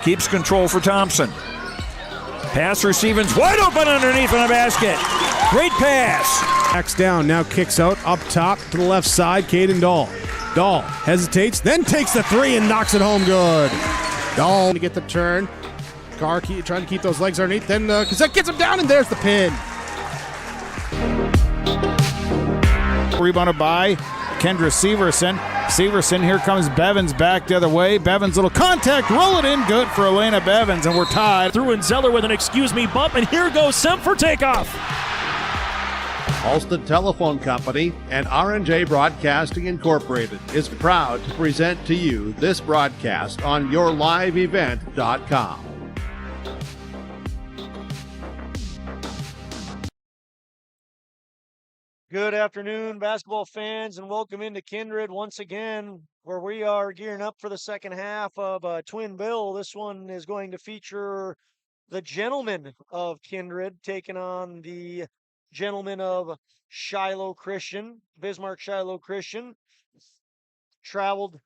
Keeps control for Thompson. Pass for Stevens, wide open underneath in the basket. Great pass. Backs down, now kicks out up top to the left side. Caden Dahl. Dahl hesitates, then takes the three and knocks it home good. Dahl to get the turn. Carr trying to keep those legs underneath. Then Cassette gets him down, and there's the pin. Rebounded by Kendra Severson. Severson, here comes Bevins back the other way. Bevins, little contact, roll it in, good for Elena Bevins, and we're tied. Through and Zeller with an excuse me bump, and here goes Semp for takeoff. Alston Telephone Company and R&J Broadcasting Incorporated is proud to present to you this broadcast on yourliveevent.com. Good afternoon, basketball fans, and welcome into Kindred once again, where we are gearing up for the second half of Twin Bill. This one is going to feature the gentlemen of Kindred taking on the gentlemen of Shiloh Christian. Bismarck Shiloh Christian traveled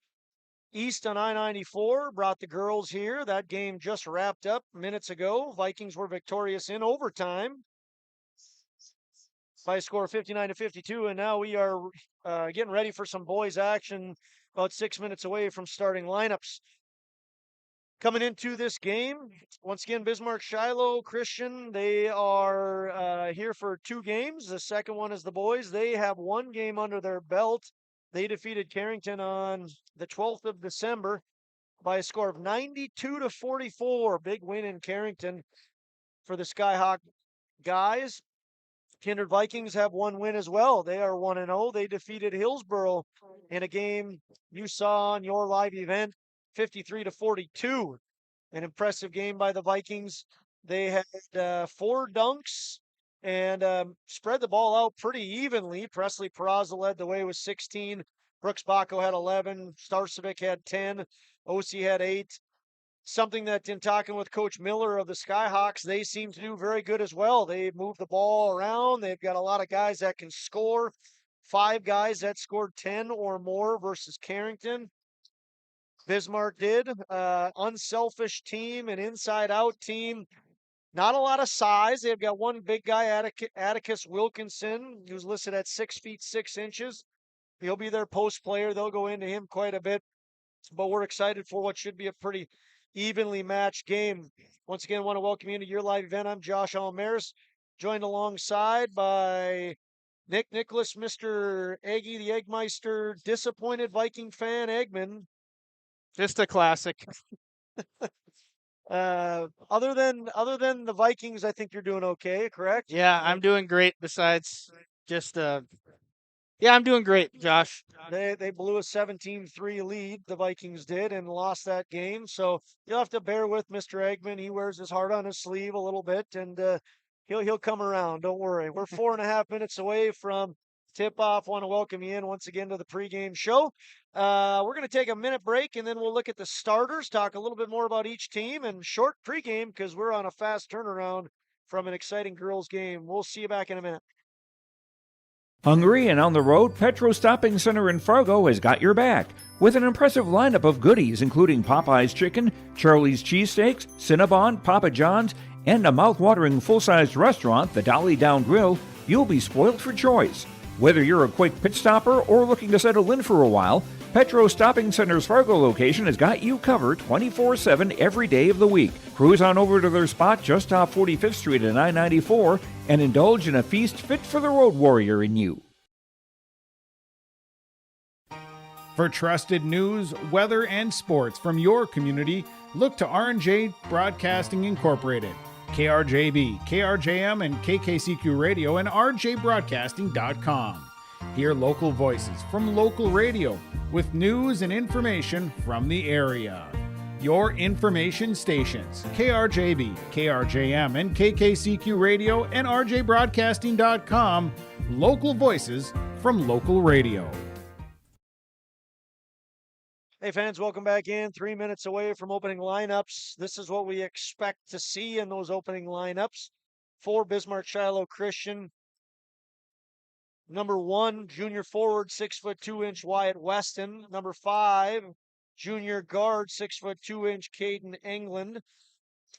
east on I-94, brought the girls here. That game just wrapped up minutes ago. Vikings were victorious in overtime by a score of 59-52, and now we are getting ready for some boys action about 6 minutes away from starting lineups. Coming into this game, once again, Bismarck Shiloh Christian, they are here for 2 games. The second one is the boys. They have 1 game under their belt. They defeated Carrington on the 12th of December by a score of 92-44. Big win in Carrington for the Skyhawk guys. Kindred Vikings have 1 win as well. They are 1-0. They defeated Hillsboro in a game you saw on your live event, 53-42. An impressive game by the Vikings. They had 4 dunks and spread the ball out pretty evenly. Presley Peraza led the way with 16. Brooks Baco had 11. Starcevic had 10. Osi had 8. Something that in talking with Coach Miller of the Skyhawks, they seem to do very good as well. They move the ball around. They've got a lot of guys that can score. 5 guys that scored 10 or more versus Carrington. Bismarck did. Unselfish team, an inside-out team. Not a lot of size. They've got 1 big guy, Atticus Wilkinson, who's listed at 6 feet 6 inches. He'll be their post player. They'll go into him quite a bit. But we're excited for what should be a pretty evenly matched game. Once again, I want to welcome you into your live event. I'm Josh Almaris, joined alongside by Nick Nicholas, Mr. Eggy, the Eggmeister, disappointed Viking fan, Eggman. Just a classic. Other than the Vikings, I think you're doing okay, correct? Yeah, I'm doing great. Besides just yeah, I'm doing great, Josh. They blew a 17-3 lead, the Vikings did, and lost that game. So you'll have to bear with Mr. Eggman. He wears his heart on his sleeve a little bit, and he'll come around. Don't worry. We're 4.5 minutes away from tip-off. Want to welcome you in once again to the pregame show. We're going to take a minute break, and then we'll look at the starters, talk a little bit more about each team, and short pregame because we're on a fast turnaround from an exciting girls game. We'll see you back in a minute. Hungry and on the road, Petro Stopping Center in Fargo has got your back with an impressive lineup of goodies including Popeye's Chicken, Charlie's Cheesesteaks, Cinnabon, Papa John's, and a mouth-watering full-sized restaurant, the Dolly Down Grill. You'll be spoiled for choice. Whether you're a quick pit stopper or looking to settle in for a while, Petro Stopping Center's Fargo location has got you covered 24/7 every day of the week. Cruise on over to their spot just off 45th Street and I-94 and indulge in a feast fit for the road warrior in you. For trusted news, weather, and sports from your community, look to R&J Broadcasting Incorporated. KRJB, KRJM, and KKCQ Radio and RJBroadcasting.com. Hear local voices from local radio with news and information from the area. Your information stations, KRJB, KRJM, and KKCQ Radio and RJBroadcasting.com. Local voices from local radio. Hey fans, welcome back in. 3 minutes away from opening lineups. This is what we expect to see in those opening lineups. For Bismarck Shiloh Christian, number 1, junior forward, 6'2" Wyatt Weston. Number 5, Junior guard, 6'2" Caden England.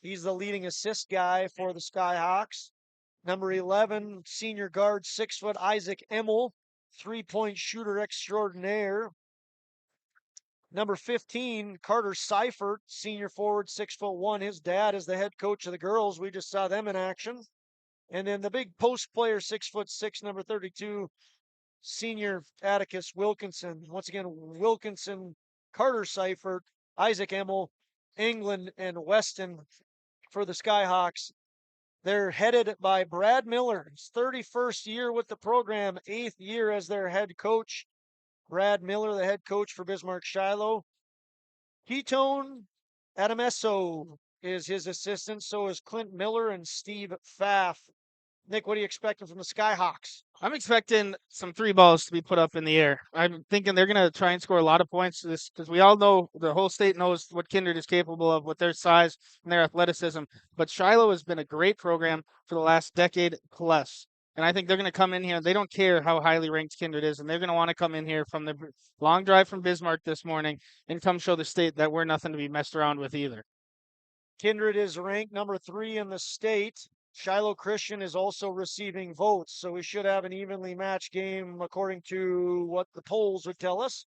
He's the leading assist guy for the Skyhawks. Number 11, senior guard, 6' Isaac Emmel, 3-point shooter extraordinaire. Number 15, Carter Seifert, senior forward, 6'1". His dad is the head coach of the girls. We just saw them in action. And then the big post player, 6'6", number 32, senior Atticus Wilkinson. Once again, Wilkinson, Carter Seifert, Isaac Emmel, England, and Weston for the Skyhawks. They're headed by Brad Miller. His 31st year with the program, 8th year as their head coach. Brad Miller, the head coach for Bismarck Shiloh. Ketone Adameso is his assistant. So is Clint Miller and Steve Pfaff. Nick, what are you expecting from the Skyhawks? I'm expecting some 3 balls to be put up in the air. I'm thinking they're going to try and score a lot of points because we all know, the whole state knows what Kindred is capable of with their size and their athleticism. But Shiloh has been a great program for the last decade plus. And I think they're going to come in here. They don't care how highly ranked Kindred is, and they're going to want to come in here from the long drive from Bismarck this morning and come show the state that we're nothing to be messed around with either. Kindred is ranked number 3 in the state. Shiloh Christian is also receiving votes, so we should have an evenly matched game according to what the polls would tell us.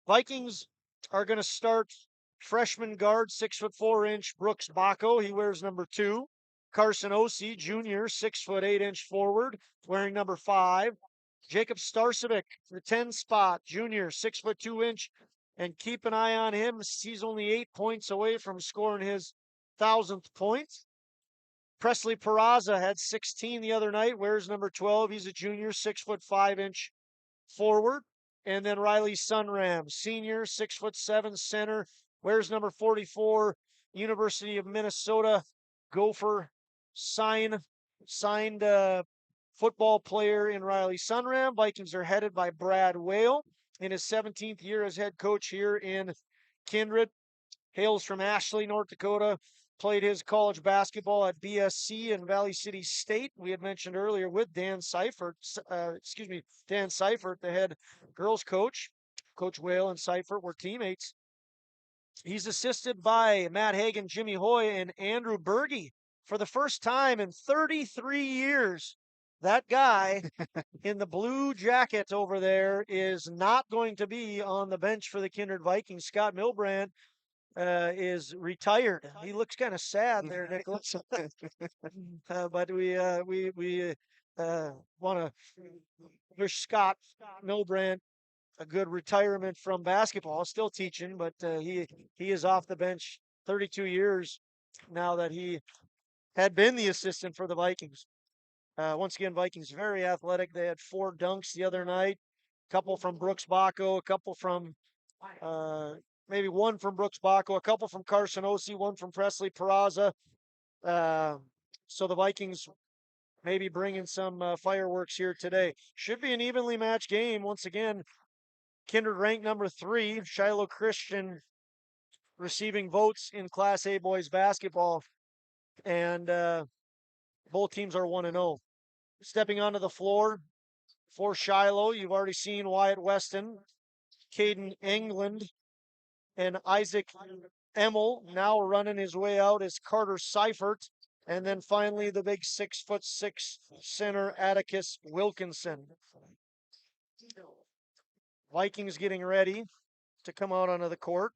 Vikings are going to start freshman guard, 6'4" Brooks Bacco. He wears number 2. Carson Osee, junior, 6'8" forward, wearing number 5. Jacob Starcevic, the 10 spot, junior, 6'2", and keep an eye on him. He's only 8 points away from scoring his 1,000th point. Presley Peraza had 16 the other night, wears number 12. He's a junior, 6'5" forward. And then Riley Sunram, senior, 6'7" center, wears number 44. University of Minnesota Gopher signed football player in Riley Sunram. Vikings are headed by Brad Whale in his 17th year as head coach here in Kindred. Hails from Ashley, North Dakota. Played his college basketball at BSC and Valley City State. We had mentioned earlier with Dan Seifert, Dan Seifert, the head girls coach. Coach Whale and Seifert were teammates. He's assisted by Matt Hagan, Jimmy Hoy, and Andrew Berge for the first time in 33 years. That guy in the blue jacket over there is not going to be on the bench for the Kindred Vikings. Scott Milbrand is retired. He looks kind of sad there, Nicholas. But we want to wish Scott Milbrand a good retirement from basketball. Still teaching, but he is off the bench 32 years now that he had been the assistant for the Vikings. Once again, Vikings very athletic. They had 4 dunks the other night. A couple from Brooks Bacco, a couple from maybe one from Brooks Bacco, a couple from Carson Osee, one from Presley Peraza. So the Vikings maybe bringing some fireworks here today. Should be an evenly matched game. Once again, Kindred ranked number 3, Shiloh Christian receiving votes in Class A boys basketball. And both teams are 1-0. Stepping onto the floor for Shiloh, you've already seen Wyatt Weston, Caden England, and Isaac Emmel. Now running his way out is Carter Seifert. And then finally the big 6'6" center, Atticus Wilkinson. Vikings getting ready to come out onto the court.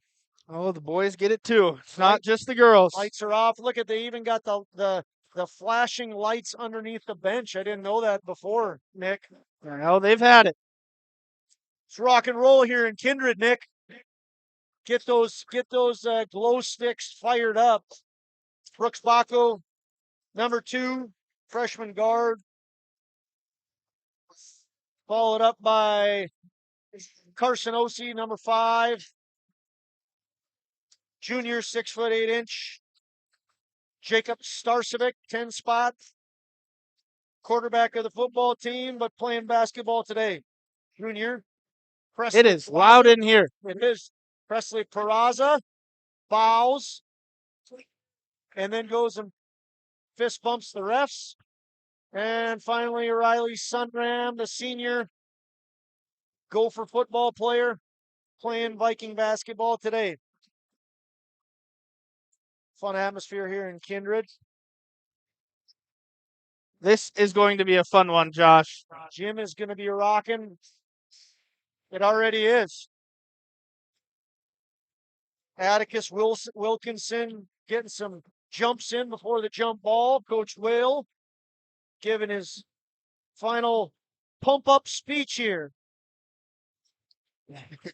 Oh, the boys get it too. It's not just the girls. Lights are off. Look at, they even got the flashing lights underneath the bench. I didn't know that before, Nick. Well, they've had it. It's rock and roll here in Kindred, Nick. Get those glow sticks fired up. Brooks Bacco, number 2, freshman guard. Followed up by Carson Osee, number 5. Junior, 6'8". Jacob Starcevic, 10 spot. Quarterback of the football team, but playing basketball today. Junior. It is loud in here. It is. Presley Peraza fouls and then goes and fist bumps the refs. And finally, Riley Sunram, the senior Gopher football player, playing Viking basketball today. Fun atmosphere here in Kindred. This is going to be a fun one, Josh. Jim is going to be rocking. It already is. Atticus Wilkinson getting some jumps in before the jump ball. Coach Whale giving his final pump-up speech here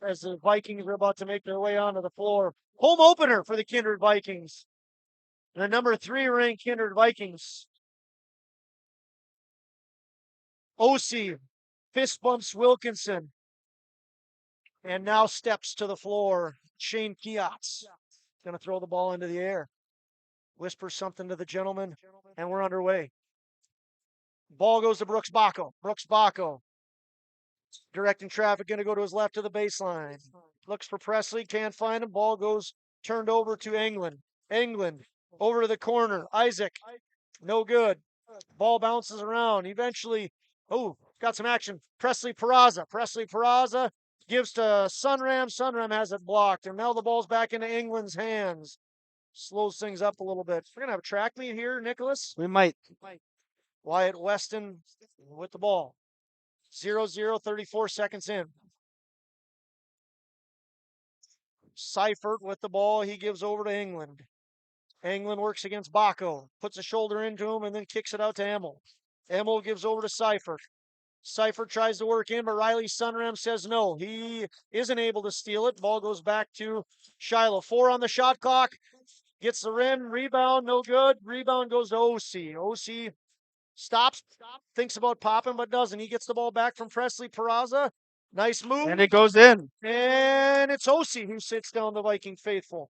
as the Vikings are about to make their way onto the floor. Home opener for the Kindred Vikings. The number 3 ranked Kindred Vikings. OC fist bumps Wilkinson and now steps to the floor. Shane Kiatz going to throw the ball into the air. Whispers something to the gentleman, and we're underway. Ball goes to Brooks Bacco. Brooks Bacco directing traffic, going to go to his left to the baseline. Looks for Presley, can't find him. Ball goes turned over to England. England over to the corner. Isaac, no good. Ball bounces around. Eventually, got some action. Presley Peraza. Presley Peraza gives to Sunram. Sunram has it blocked, and now the ball's back into England's hands. Slows things up a little bit. We're going to have a track meet here, Nicholas. We might. Wyatt Weston with the ball. 0-0, 34 seconds in. Seifert with the ball. He gives over to England. England works against Bacco. Puts a shoulder into him and then kicks it out to Emmel. Emmel gives over to Seifert. Seifert tries to work in, but Riley Sunram says no. He isn't able to steal it. Ball goes back to Shiloh. 4 on the shot clock. Gets the rim. Rebound, no good. Rebound goes to OC. OC stops, thinks about popping, but doesn't. He gets the ball back from Presley Peraza. Nice move. And it goes in. And it's OC who sits down the Viking faithful.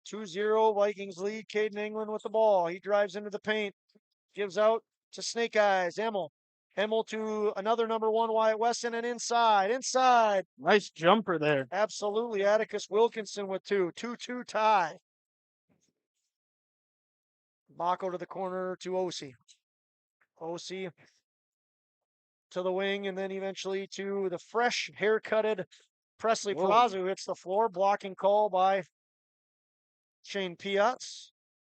2-0, Vikings lead. Caden England with the ball. He drives into the paint. Gives out to Snake Eyes. Emmel. Emmel to another number 1, Wyatt Weston, and inside. Inside. Nice jumper there. Absolutely. Atticus Wilkinson with 2. 2-2 tie. Bacco to the corner to OC. OC to the wing, and then eventually to the fresh haircutted Presley Peraza, who hits the floor. Blocking call by Shane Piatz,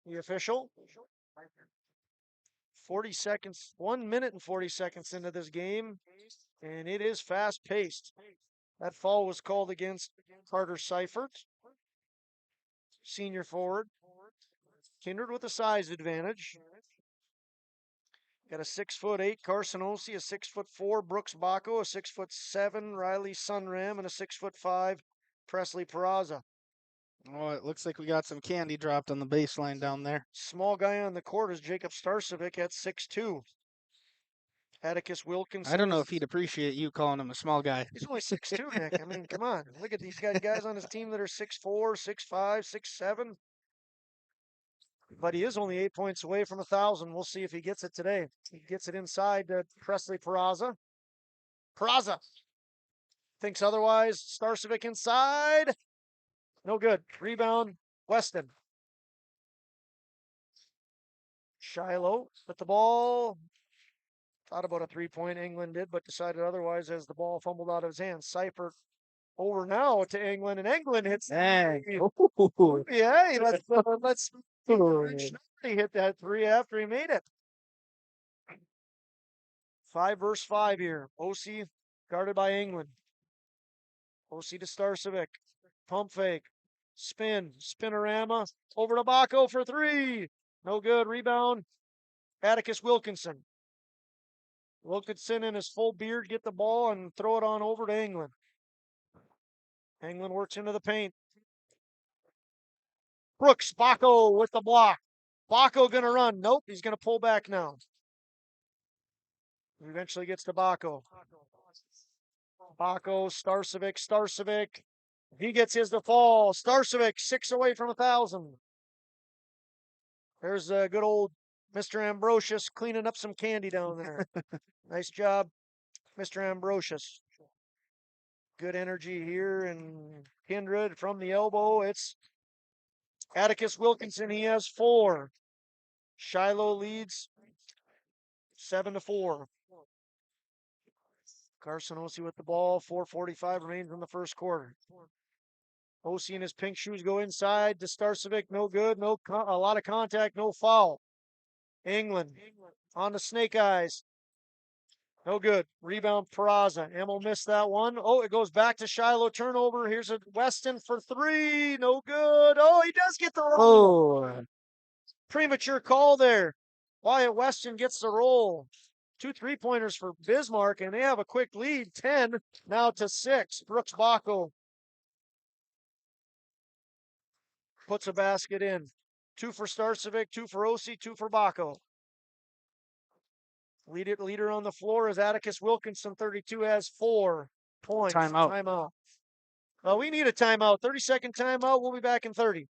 the official. 40 seconds, 1 minute and 40 seconds into this game, and it is fast-paced. That foul was called against Carter Seifert, senior forward. Kindred with a size advantage. Got a 6'8" Carson Ossie, a 6'4" Brooks Bacco, a 6'7" Riley Sunram, and a 6'5" Presley Peraza. Oh, it looks like we got some candy dropped on the baseline down there. Small guy on the court is Jacob Starcevic at 6'2". Atticus Wilkinson. I don't know if he'd appreciate you calling him a small guy. He's only 6'2", Nick. I mean, come on. Look at these guys on his team that are 6'4", 6'5", 6'7". But he is only 8 points away from 1,000. We'll see if he gets it today. He gets it inside to Presley Peraza. Peraza thinks otherwise. Starcevic inside. No good. Rebound, Weston. Shiloh with the ball. Thought about a 3-point, England did, but decided otherwise as the ball fumbled out of his hands. Seifert over now to England, and England hits. Dang. Yeah, let's he hit that 3 after he made it. 5 versus 5 here. OC guarded by England. OC to Starcevic. Pump fake. Spin. Spinorama. Over to Bacco for 3. No good. Rebound. Atticus Wilkinson. Wilkinson in his full beard get the ball and throw it on over to England. England works into the paint. Brooks, Bacco with the block. Bacco gonna run. Nope, he's gonna pull back now. He eventually gets to Bacco. Bacco, Starcevic. He gets his to fall. Starcevic, 6 away from 1,000. There's a good old Mr. Ambrosius cleaning up some candy down there. Nice job, Mr. Ambrosius. Good energy here, and Kindred from the elbow. It's Atticus Wilkinson. He has 4. Shiloh leads 7-4. Carson Ossie with the ball. 4:45 remains in the first quarter. OC in his pink shoes go inside to Starcevic. No good. A lot of contact. No foul. England on the Snake Eyes. No good. Rebound Peraza. Emil missed that one. Oh, it goes back to Shiloh. Turnover. Here's a Weston for three. No good. Oh, he does get the roll. Oh, Premature call there. Wyatt Weston gets the roll. 2 3-pointers for Bismarck, and they have a quick lead. 10 now to 6. Brooks Baco puts a basket in. 2 for Starcevic, 2 for OC, 2 for Baco. Leader on the floor is Atticus Wilkinson, 32, has 4 points. Timeout. We need a timeout. 30-second timeout. We'll be back in 30.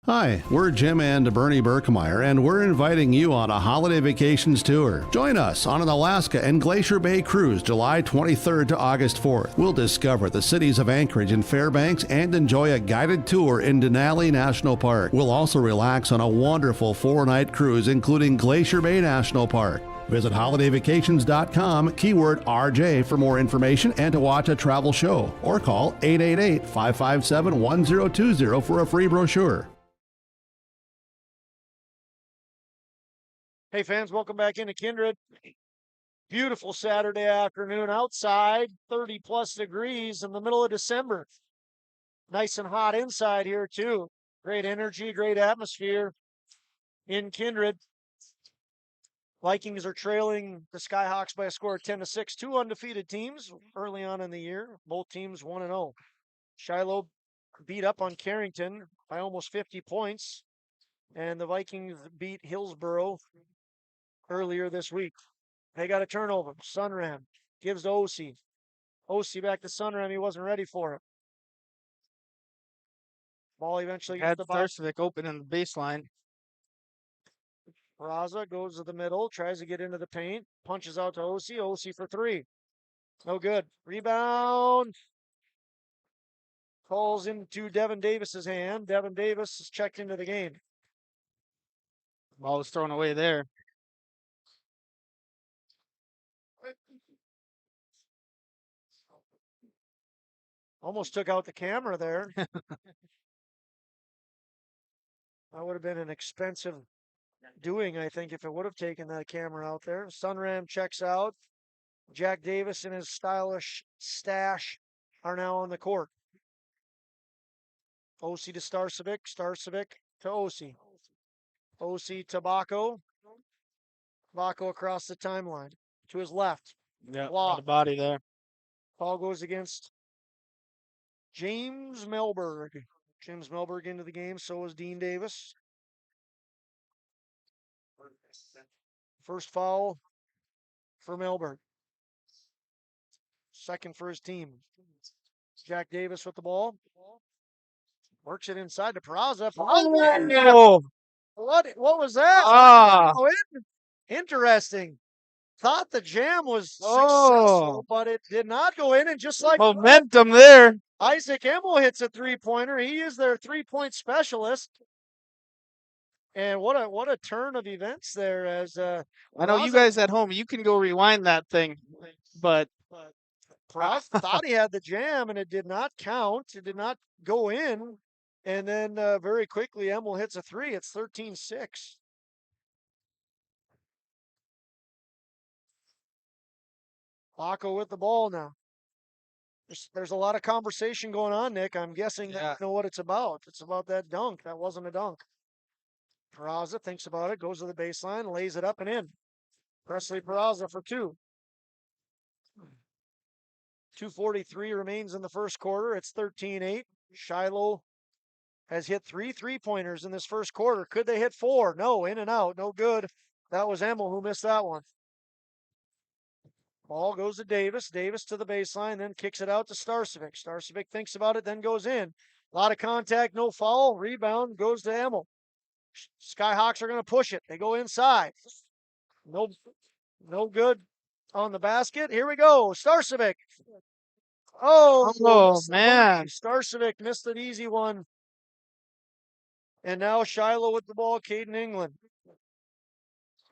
Hi, we're Jim and Bernie Berkmeyer, and we're inviting you on a holiday vacations tour. Join us on an Alaska and Glacier Bay cruise July 23rd to August 4th. We'll discover the cities of Anchorage and Fairbanks and enjoy a guided tour in Denali National Park. We'll also relax on a wonderful 4-night cruise, including Glacier Bay National Park. Visit holidayvacations.com, keyword RJ for more information and to watch a travel show, or call 888-557-1020 for a free brochure. Hey fans, welcome back into Kindred. Beautiful Saturday afternoon outside, 30 plus degrees in the middle of December. Nice and hot inside here too. Great energy, great atmosphere in Kindred. Vikings are trailing the Skyhawks by a score of 10-6. 2 undefeated teams early on in the year. Both teams 1-0. Shiloh beat up on Carrington by almost 50 points. And the Vikings beat Hillsborough earlier this week. They got a turnover. Sunram gives to OC. OC back to Sunram. He wasn't ready for it. Ball eventually gets had the box. Starcevic open in the baseline. Raza goes to the middle, tries to get into the paint, punches out to OC. OC for 3. No good. Rebound. Falls into Devin Davis's hand. Devin Davis is checked into the game. Ball was thrown away there. Almost took out the camera there. That would have been an expensive doing, I think, if it would have taken that camera out there. Sunram checks out. Jack Davis and his stylish stash are now on the court. OC to Starcevic. Starcevic to OC. OC to Baco. Baco across the timeline. To his left. Yeah, Block. the body there. Ball goes against James Melberg. James Melberg into the game. So is Dean Davis. First foul for Melberg. Second for his team. Jack Davis with the ball. Works it inside to Peraza. Oh, What was that? ah, Oh, interesting. Thought the jam was Oh. successful, but it did not go in. And just like momentum there. Isaac Emmel hits a 3-pointer, he is their 3-point specialist. And what a turn of events there as I know you Peraza- guys at home, you can go rewind that thing, but Peraza thought he had the jam and it did not count. It did not go in. And then very quickly, Emmel hits a 3. It's 13-6. Baco with the ball now. There's a lot of conversation going on, Nick. I'm guessing that you know what it's about. It's about that dunk. That wasn't a dunk. Peraza thinks about it, goes to the baseline, lays it up and in. Presley Peraza for 2. 2:43 remains in the first quarter. It's 13-8. Shiloh has hit 3 3-pointers in this first quarter. Could they hit 4? No, in and out. No good. That was Emmel who missed that one. Ball goes to Davis. Davis to the baseline, then kicks it out to Starcevic. Starcevic thinks about it, then goes in. A lot of contact, no foul. Rebound goes to Emmel. Skyhawks are going to push it. They go inside. No good on the basket. Here we go. Starcevic. Oh, man. Starcevic missed an easy one. And now Shiloh with the ball. Caden England.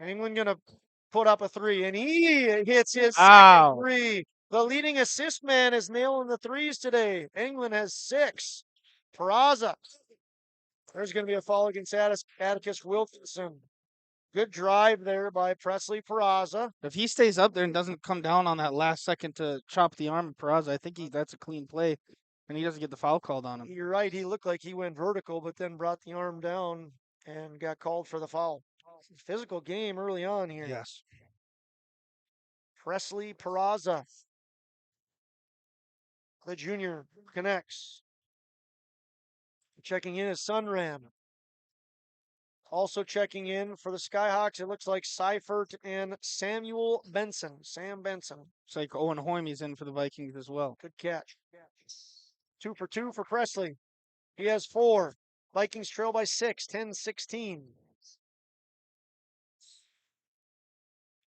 England going to put up a 3, and he hits his second 3. The leading assist man is nailing the 3s today. England has 6. Peraza. There's going to be a foul against Atticus Wilkinson. Good drive there by Presley Peraza. If he stays up there and doesn't come down on that last second to chop the arm of Peraza, I think that's a clean play, and he doesn't get the foul called on him. You're right. He looked like he went vertical, but then brought the arm down and got called for the foul. Physical game early on here. Yes. Presley Peraza. The junior connects. Checking in is Sunram. Also checking in for the Skyhawks, it looks like Seifert and Samuel Benson. Sam Benson. It's like Owen Hoymie's in for the Vikings as well. Good catch. 2 for 2 for Presley. He has 4. Vikings trail by 6, 10-16.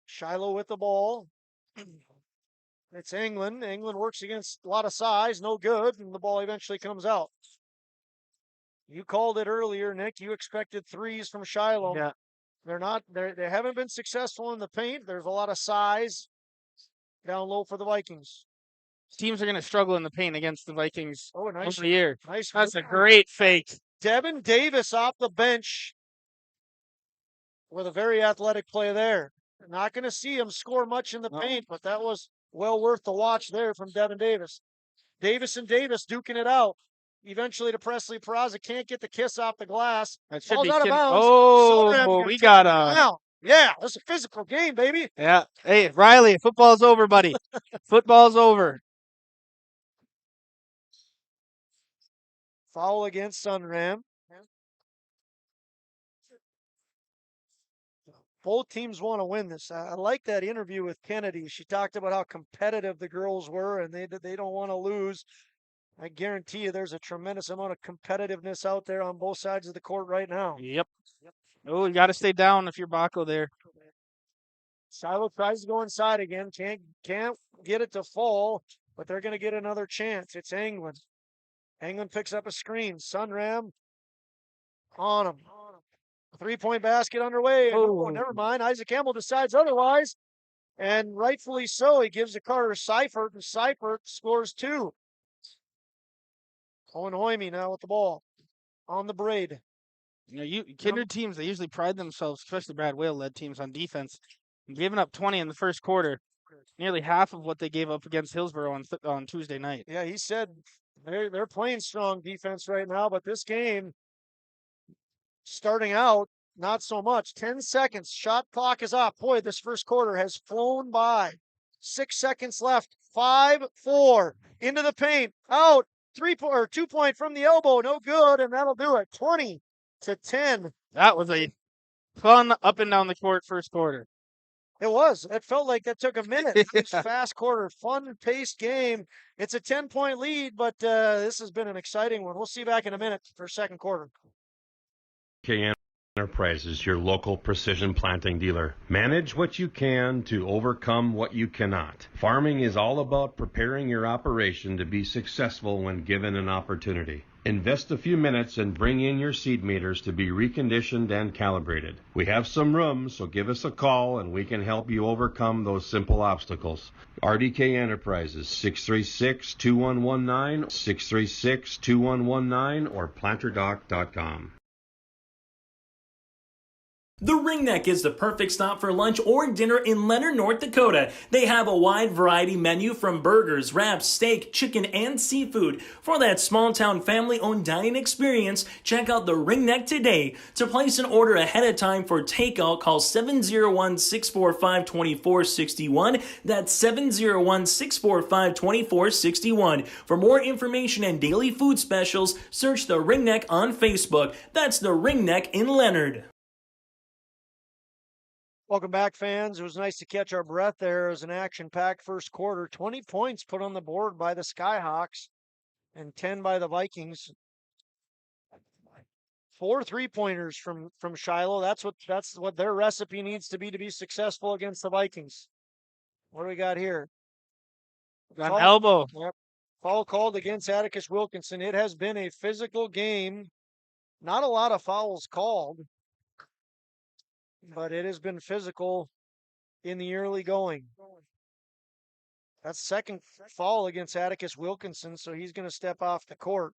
Shiloh with the ball. It's England. England works against a lot of size, no good, and the ball eventually comes out. You called it earlier, Nick. You expected threes from Shiloh. Yeah. They're not. They haven't been successful in the paint. There's a lot of size down low for the Vikings. Teams are going to struggle in the paint against the Vikings Oh, nice. over the year. Nice. That's a great fake. Devin Davis off the bench with a very athletic play there. Not going to see him score much in the paint, but that was well worth the watch there from Devin Davis. Davis and Davis duking it out. Eventually to Presley Peraza. Can't get the kiss off the glass. That should Ball's be out of bounds. Oh, Sunram we gonna got take it a. down. Yeah, this is a physical game, baby. Yeah. Hey, Riley, football's over, buddy. Football's over. Foul against Sunram. Both teams want to win this. I like that interview with Kennedy. She talked about how competitive the girls were, and they don't want to lose. I guarantee you there's a tremendous amount of competitiveness out there on both sides of the court right now. Yep. Oh, you got to stay down if you're Baco there. Shiloh tries to go inside again. Can't get it to fall, but they're going to get another chance. It's England. England picks up a screen. Sunram on him. 3-point basket underway. Oh, never mind. Isaac Campbell decides otherwise. And rightfully so. He gives the Carter Seifert, and Seifert scores 2. Owen Hoymie now with the ball on the braid. You know, Kindred teams, they usually pride themselves, especially Brad Whale-led teams, on defense. Giving up 20 in the first quarter, nearly half of what they gave up against Hillsborough on Tuesday night. Yeah, he said they're playing strong defense right now, but this game, starting out, not so much. 10 seconds. Shot clock is off. Boy, this first quarter has flown by. 6 seconds left. 5-4. Into the paint. Out. 2-point from the elbow. No good, and that'll do it. 20-10. That was a fun up and down the court first quarter. It was. It felt like that took a minute. It was fast quarter, fun-paced game. It's a 10-point lead, but this has been an exciting one. We'll see you back in a minute for second quarter. KN Enterprises, your local precision planting dealer. Manage what you can to overcome what you cannot. Farming is all about preparing your operation to be successful when given an opportunity. Invest a few minutes and bring in your seed meters to be reconditioned and calibrated. We have some room, so give us a call and we can help you overcome those simple obstacles. RDK Enterprises, 636-2119, 636-2119, or planterdoc.com. The Ringneck is the perfect stop for lunch or dinner in Leonard, North Dakota. They have a wide variety menu from burgers, wraps, steak, chicken, and seafood. For that small-town family-owned dining experience, check out the Ringneck today. To place an order ahead of time for takeout, call 701-645-2461. That's 701-645-2461. For more information and daily food specials, search the Ringneck on Facebook. That's the Ringneck in Leonard. Welcome back, fans. It was nice to catch our breath there. It was an action-packed first quarter. 20 points put on the board by the Skyhawks and 10 by the Vikings. 4 3-pointers from Shiloh. That's what their recipe needs to be successful against the Vikings. What do we got here? Got an elbow. Yep. Foul called against Atticus Wilkinson. It has been a physical game. Not a lot of fouls called, but it has been physical in the early going. That's second foul against Atticus Wilkinson, so he's going to step off the court.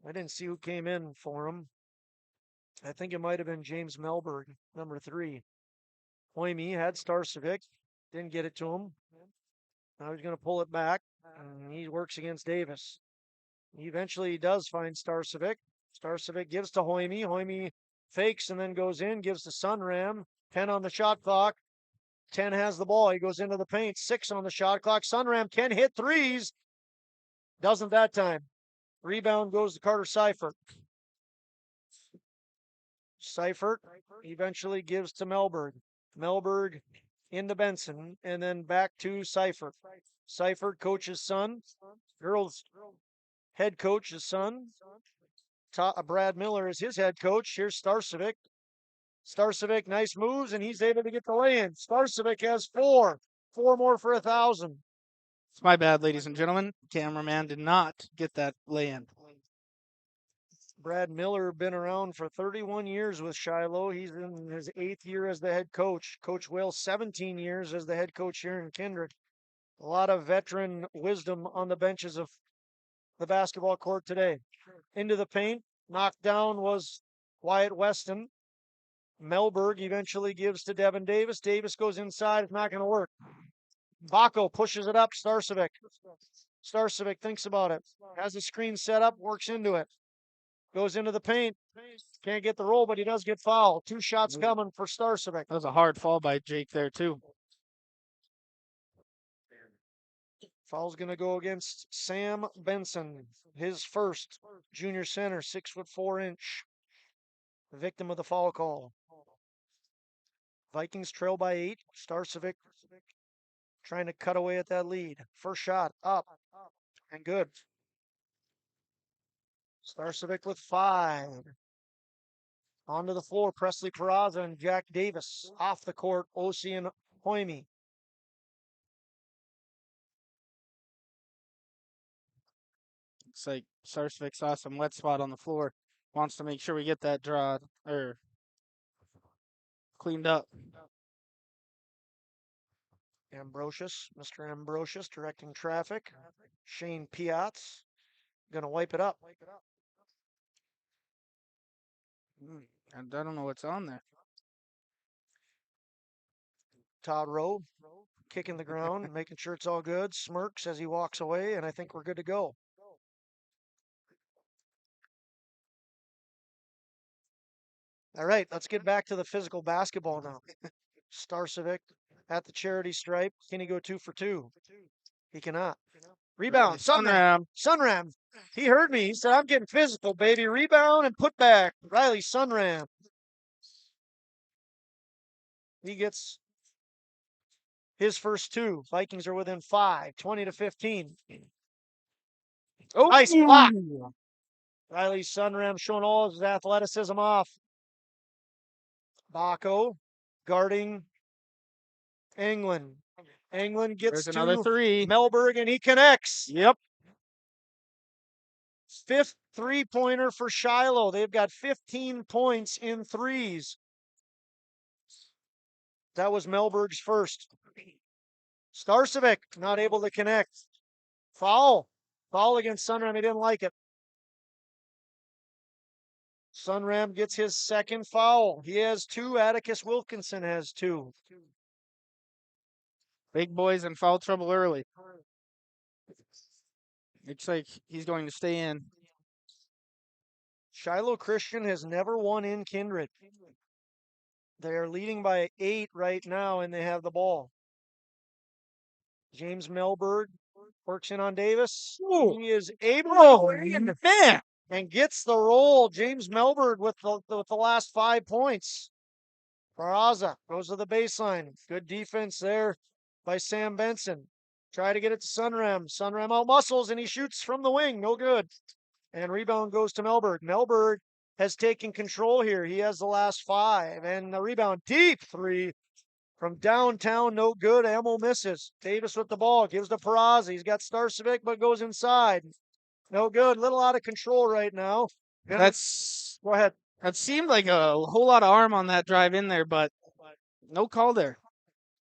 I didn't see who came in for him. I think it might have been James Melberg, number 3. Hoyme had Starcevic, didn't get it to him. Now he's going to pull it back, and he works against Davis. He eventually does find Starcevic. Starcevic gives to Hoyme. Hoyme fakes and then goes in, gives to Sunram. 10 on the shot clock. 10 has the ball. He goes into the paint. 6 on the shot clock. Sunram can hit threes. Doesn't that time. Rebound goes to Carter Seifert. Seifert eventually gives to Melberg. Melberg into Benson and then back to Seifert. Seifert coaches son. Girls head coach's son. Brad Miller is his head coach. Here's Starcevic. Starcevic, nice moves, and he's able to get the lay-in. Starcevic has 4. 4 more for 1,000. It's my bad, ladies and gentlemen. Cameraman did not get that lay-in. Brad Miller been around for 31 years with Shiloh. He's in his 8th year as the head coach. Coach Will, 17 years as the head coach here in Kindred. A lot of veteran wisdom on the benches of the basketball court today. Into the paint. Knocked down was Wyatt Weston. Melberg eventually gives to Devin Davis. Davis goes inside. It's not going to work. Baco pushes it up. Starcevic. Starcevic thinks about it. Has the screen set up. Works into it. Goes into the paint. Can't get the roll, but he does get fouled. 2 shots coming for Starcevic. That was a hard fall by Jake there, too. Foul's going to go against Sam Benson. His first junior center, 6'4". Victim of the foul call. Vikings trail by 8. Starcevic trying to cut away at that lead. First shot up and good. Starcevic with 5. Onto the floor, Presley Peraza and Jack Davis. Off the court, Osi and Hoyme. Looks like Starcevic saw some wet spot on the floor. Wants to make sure we get that draw or cleaned up. Mr. Ambrosius directing traffic. Shane Piatz going to wipe it up. And I don't know what's on there. Todd Rowe kicking the ground, making sure it's all good. Smirks as he walks away, and I think we're good to go. All right, let's get back to the physical basketball now. Starcevic at the charity stripe. Can he go 2 for 2? He cannot. Rebound. Sunram. Sunram. He heard me. He said, I'm getting physical, baby. Rebound and put back. Riley Sunram. He gets his first 2. Vikings are within 5, 20-15. Oh, nice block. Riley Sunram showing all his athleticism off. Baco guarding England. England gets There's another to 3. Melberg, and he connects. Yep. 5th 3-pointer for Shiloh. They've got 15 points in threes. That was Melberg's first. Starcevic not able to connect. Foul. Foul against Sunram. He didn't like it. Sunram gets his second foul. He has 2. Atticus Wilkinson has 2. Big boys in foul trouble early. Looks like he's going to stay in. Shiloh Christian has never won in Kindred. They are leading by 8 right now, and they have the ball. James Melberg works in on Davis. Ooh. He is able Man. and gets the roll. James Melberg with the last 5 points. Peraza goes to the baseline. Good defense there by Sam Benson. Try to get it to Sunram. Sunram out muscles, and he shoots from the wing. No good. And rebound goes to Melberg. Melberg has taken control here. He has the last 5. And the rebound, deep 3 from downtown. No good. Emil misses. Davis with the ball. Gives to Peraza. He's got Starcevic, but goes inside. No good. Little out of control right now. Go ahead. That seemed like a whole lot of arm on that drive in there, but no call there.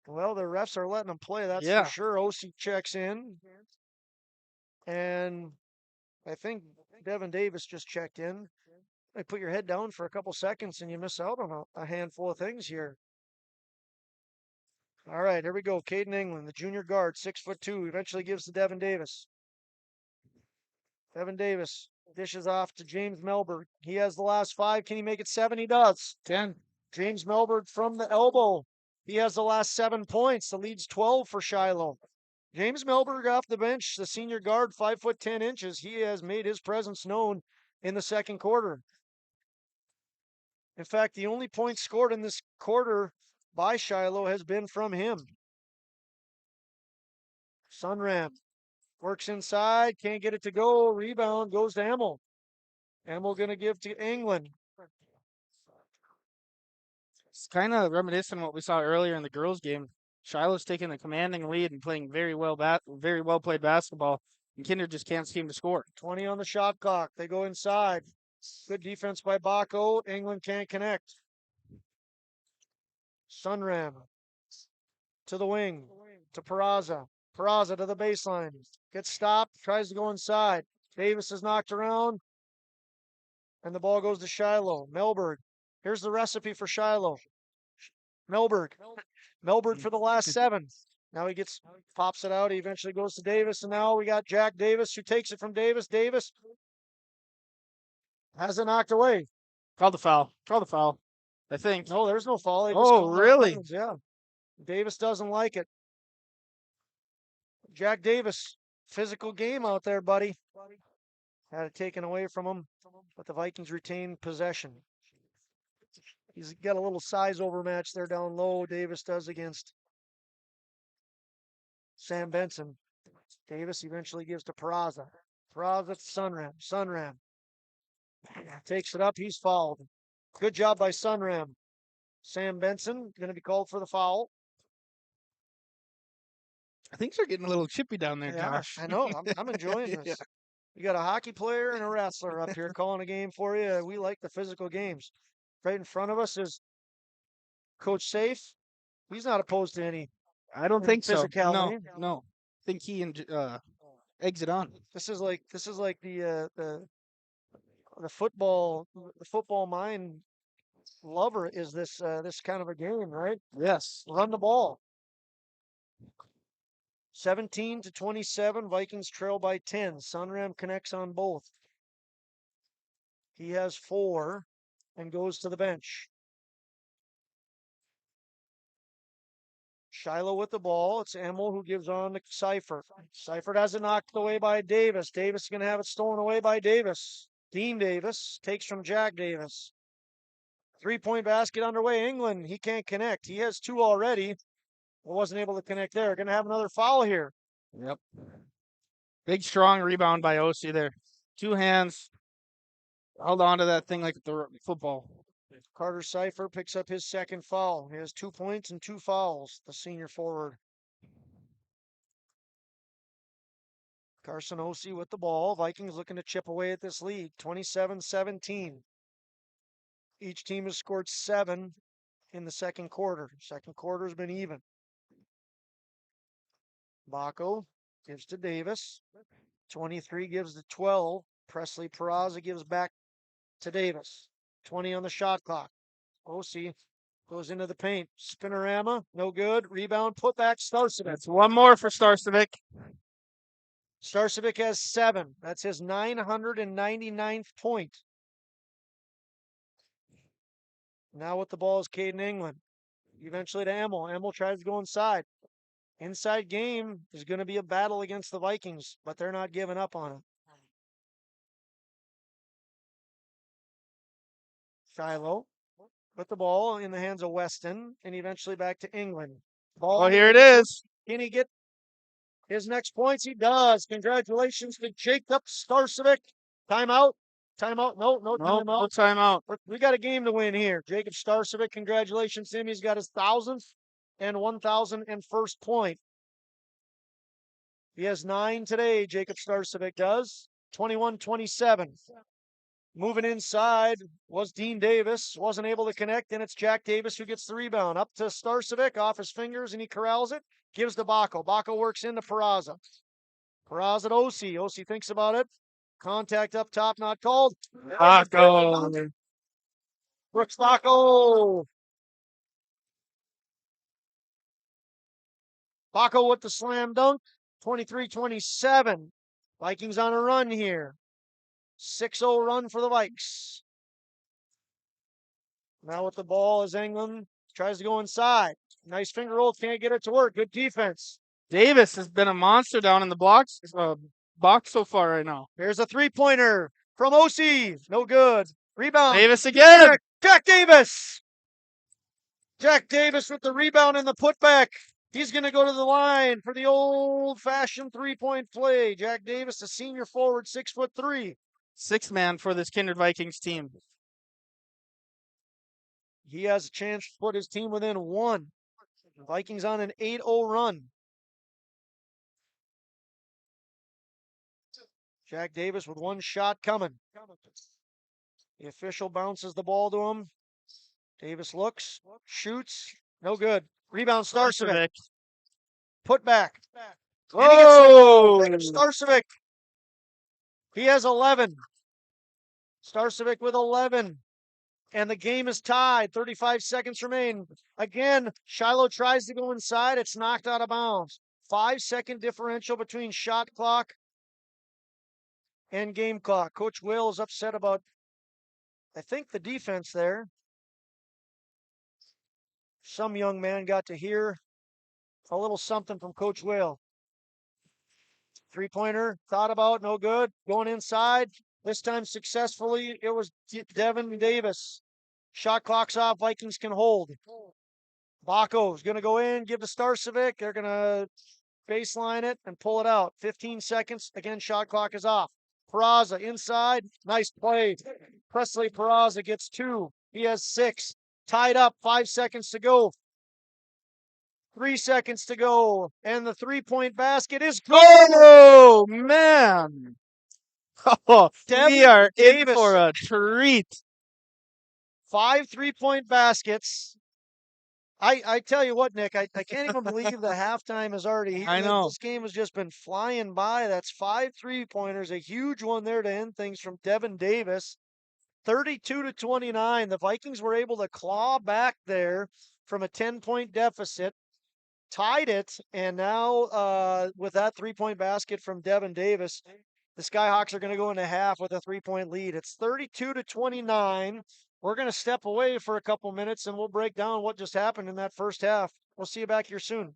Well, the refs are letting them play, that's Yeah. for sure. Osi checks in. And I think Devin Davis just checked in. You put your head down for a couple seconds and you miss out on a handful of things here. All right, here we go. Caden England, the junior guard, 6'2", eventually gives to Devin Davis. Devin Davis dishes off to James Melberg. He has the last 5. Can he make it 7? He does. 10. James Melberg from the elbow. He has the last 7 points. The lead's 12 for Shiloh. James Melberg off the bench, the senior guard, 5'10". He has made his presence known in the second quarter. In fact, the only point scored in this quarter by Shiloh has been from him. Sunram works inside, can't get it to go. Rebound goes to Emil. Emil going to give to England. It's kind of reminiscent of what we saw earlier in the girls' game. Shiloh's taking a commanding lead and playing very well played basketball, and Kindred just can't seem to score. 20 on the shot clock. They go inside. Good defense by Baco. England can't connect. Sunram to the wing, to Peraza. Peraza to the baseline. Gets stopped, tries to go inside. Davis is knocked around, and the ball goes to Shiloh. Melberg. Here's the recipe for Shiloh. Melberg for the last 7. Now he pops it out. He eventually goes to Davis, and now we got Jack Davis who takes it from Davis. Davis has it knocked away. Call the foul. I think. No, there's no foul. Oh, really? Yeah. Davis doesn't like it. Jack Davis, physical game out there, buddy. Had it taken away from him, but the Vikings retain possession. He's got a little size overmatch there down low. Davis does against Sam Benson. Davis eventually gives to Peraza. Peraza to Sunram. Sunram takes it up. He's fouled. Good job by Sunram. Sam Benson going to be called for the foul. I think they're getting a little chippy down there, Yeah, Josh. I know. I'm enjoying this. Yeah. You got a hockey player and a wrestler up here calling a game for you. We like the physical games. Right in front of us is Coach Safe. He's not opposed to any. I don't think so. Physicality. No. I think he and exit on. This is like the football mind lover is this kind of a game, right? Yes. Run the ball. 17-27, Vikings trail by 10. Sunram connects on both. He has 4 and goes to the bench. Shiloh with the ball. It's Emil who gives on to Seifert. Seifert has it knocked away by Davis. Davis is going to have it stolen away by Davis. Dean Davis takes from Jack Davis. 3-point basket underway. England, he can't connect. He has 2 already. Wasn't able to connect there. Going to have another foul here. Yep. Big, strong rebound by OC there. 2 hands. Held on to that thing like the football. Carter Seifert picks up his second foul. He has 2 points and 2 fouls, the senior forward. Carson OC with the ball. Vikings looking to chip away at this lead. 27-17. Each team has scored 7 in the second quarter. Second quarter's been even. Baco gives to Davis. 23 gives to 12. Presley Peraza gives back to Davis. 20 on the shot clock. OC goes into the paint. Spinorama, no good. Rebound, put back, Starcevic. That's 1 more for Starcevic. Starcevic has 7. That's his 999th point. Now with the ball is Caden England. Eventually to Emil. Emil tries to go inside. Inside game is going to be a battle against the Vikings, but they're not giving up on it. Shiloh with the ball in the hands of Weston, and eventually back to England. Ball. Oh, here it is. Can he get his next points? He does. Congratulations to Jacob Starcevic. Timeout. Timeout. No timeout. No timeout. We got a game to win here. Jacob Starcevic, congratulations to him. He's got his 1,000th and 1,001st point. He has 9 today, Jacob Starcevic does. 21-27. Moving inside was Dean Davis. Wasn't able to connect, and it's Jack Davis who gets the rebound. Up to Starcevic, off his fingers, and he corrals it. Gives to Baco. Baco works into Peraza. Peraza to OC. OC thinks about it. Contact up top, not called. Baco. Brooks Baco. Baco with the slam dunk. 23-27. Vikings on a run here. 6-0 run for the Vikes. Now with the ball is England. Tries to go inside. Nice finger roll. Can't get it to work. Good defense. Davis has been a monster down in the box so far right now. Here's a three-pointer from OC. No good. Rebound. Davis again. Jack Davis. Jack Davis with the rebound and the putback. He's going to go to the line for the old-fashioned three-point play. Jack Davis, a senior forward, 6'3". Sixth man for this Kindred Vikings team. He has a chance to put his team within one. Vikings on an 8-0 run. Jack Davis with one shot coming. The official bounces the ball to him. Davis looks, shoots, no good. Rebound, Starcevic. Put back. Oh! Starcevic. He has 11. Starcevic with 11. And the game is tied. 35 seconds remain. Again, Shiloh tries to go inside. It's knocked out of bounds. 5-second differential between shot clock and game clock. Coach Will is upset about, I think, the defense there. Some young man got to hear a little something from Coach Will. Three-pointer, thought about, no good. Going inside, this time successfully. It was Devin Davis. Shot clock's off, Vikings can hold. Baco's going to go in, give to Starcevic. They're going to baseline it and pull it out. 15 seconds, again, shot clock is off. Peraza inside, nice play. Presley Peraza gets 2. He has 6. Tied up, 5 seconds to go. 3 seconds to go. And the three-point basket is good. Oh, man. Oh, we are in Davis. for a treat. 5 3-point baskets. I tell you what, Nick, I can't even believe the halftime is already here. I know. This game has just been flying by. That's 5 3-pointers, a huge one there to end things from Devin Davis. 32-29. The Vikings were able to claw back there from a 10-point deficit, tied it, and now with that 3-point basket from Devin Davis, the Skyhawks are going to go into half with a 3-point lead. It's 32-29. We're going to step away for a couple minutes, and we'll break down what just happened in that first half. We'll see you back here soon.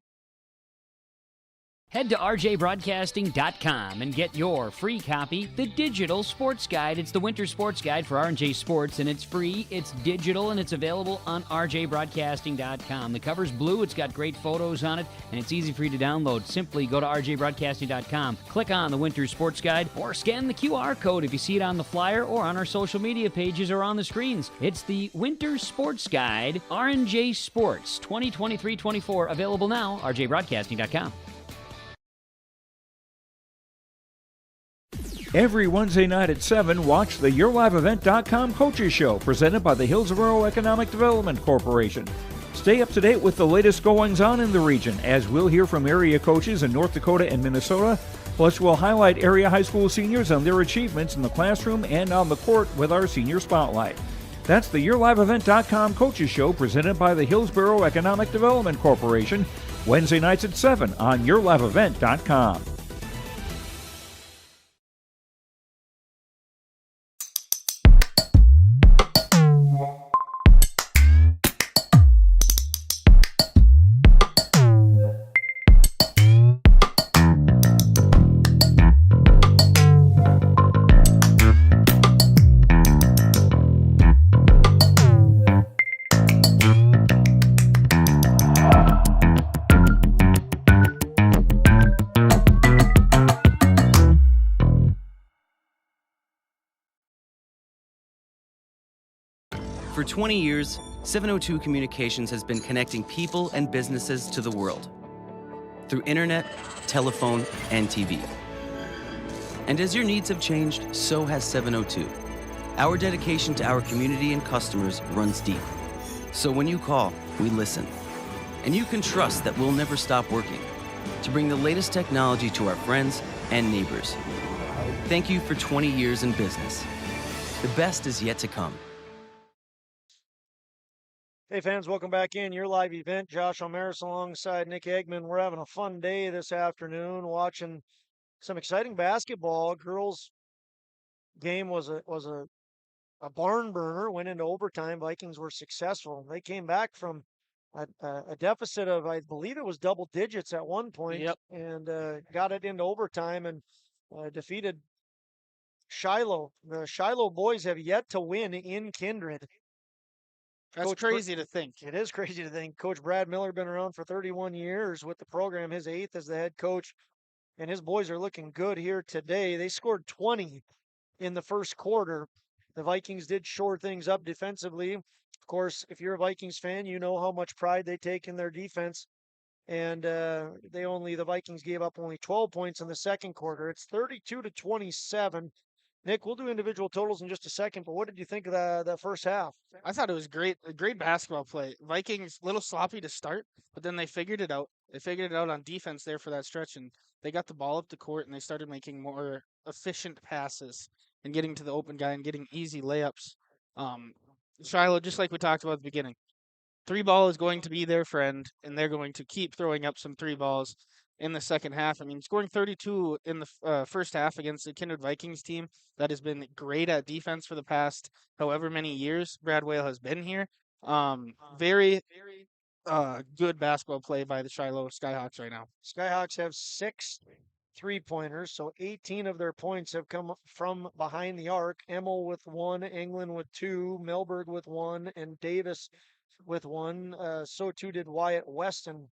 Head to rjbroadcasting.com and get your free copy, The Digital Sports Guide. It's the winter sports guide for R&J Sports, and it's free, it's digital, and it's available on rjbroadcasting.com. The cover's blue, it's got great photos on it, and it's easy for you to download. Simply go to rjbroadcasting.com, click on the winter sports guide, or scan the QR code if you see it on the flyer or on our social media pages or on the screens. It's the Winter Sports Guide, R&J Sports 2023-24, available now, rjbroadcasting.com. Every Wednesday night at 7, watch the YourLiveEvent.com Coaches Show, presented by the Hillsborough Economic Development Corporation. Stay up to date with the latest goings-on in the region, as we'll hear from area coaches in North Dakota and Minnesota. Plus, we'll highlight area high school seniors and their achievements in the classroom and on the court with our Senior Spotlight. That's the YourLiveEvent.com Coaches Show, presented by the Hillsborough Economic Development Corporation, Wednesday nights at 7 on YourLiveEvent.com. For 20 years, 702 Communications has been connecting people and businesses to the world through internet, telephone, and TV. And as your needs have changed, so has 702. Our dedication to our community and customers runs deep. So when you call, we listen. And you can trust that we'll never stop working to bring the latest technology to our friends and neighbors. Thank you for 20 years in business. The best is yet to come. Hey fans, welcome back in your live event. Josh Omeris alongside Nick Eggman. We're having a fun day this afternoon watching some exciting basketball. Girls game was a barn burner, went into overtime. Vikings were successful. They came back from a deficit of, I believe it was double digits at one point, and got it into overtime and defeated Shiloh. The Shiloh boys have yet to win in Kindred. That's crazy to think. It is crazy to think. Coach Brad Miller been around for 31 years with the program, his 8th as the head coach, and his boys are looking good here today. They scored 20 in the first quarter. The Vikings did shore things up defensively. Of course, if you're a Vikings fan, you know how much pride they take in their defense. And the Vikings gave up only 12 points in the second quarter. It's 32-27. Nick, we'll do individual totals in just a second, but what did you think of the first half? I thought it was great, a great basketball play. Vikings, a little sloppy to start, but then they figured it out. They figured it out on defense there for that stretch, and they got the ball up the court, and they started making more efficient passes and getting to the open guy and getting easy layups. Shiloh, just like we talked about at the beginning, 3-ball is going to be their friend, and they're going to keep throwing up some 3-balls in the second half. I mean, scoring 32 in the first half against the Kindred Vikings team that has been great at defense for the past however many years Brad Whale has been here. Very good basketball play by the Shiloh Skyhawks right now. Skyhawks have 6 3-pointers, so 18 of their points have come from behind the arc. Emmel with 1, England with 2, Melberg with 1, and Davis with 1. So too did Wyatt Weston.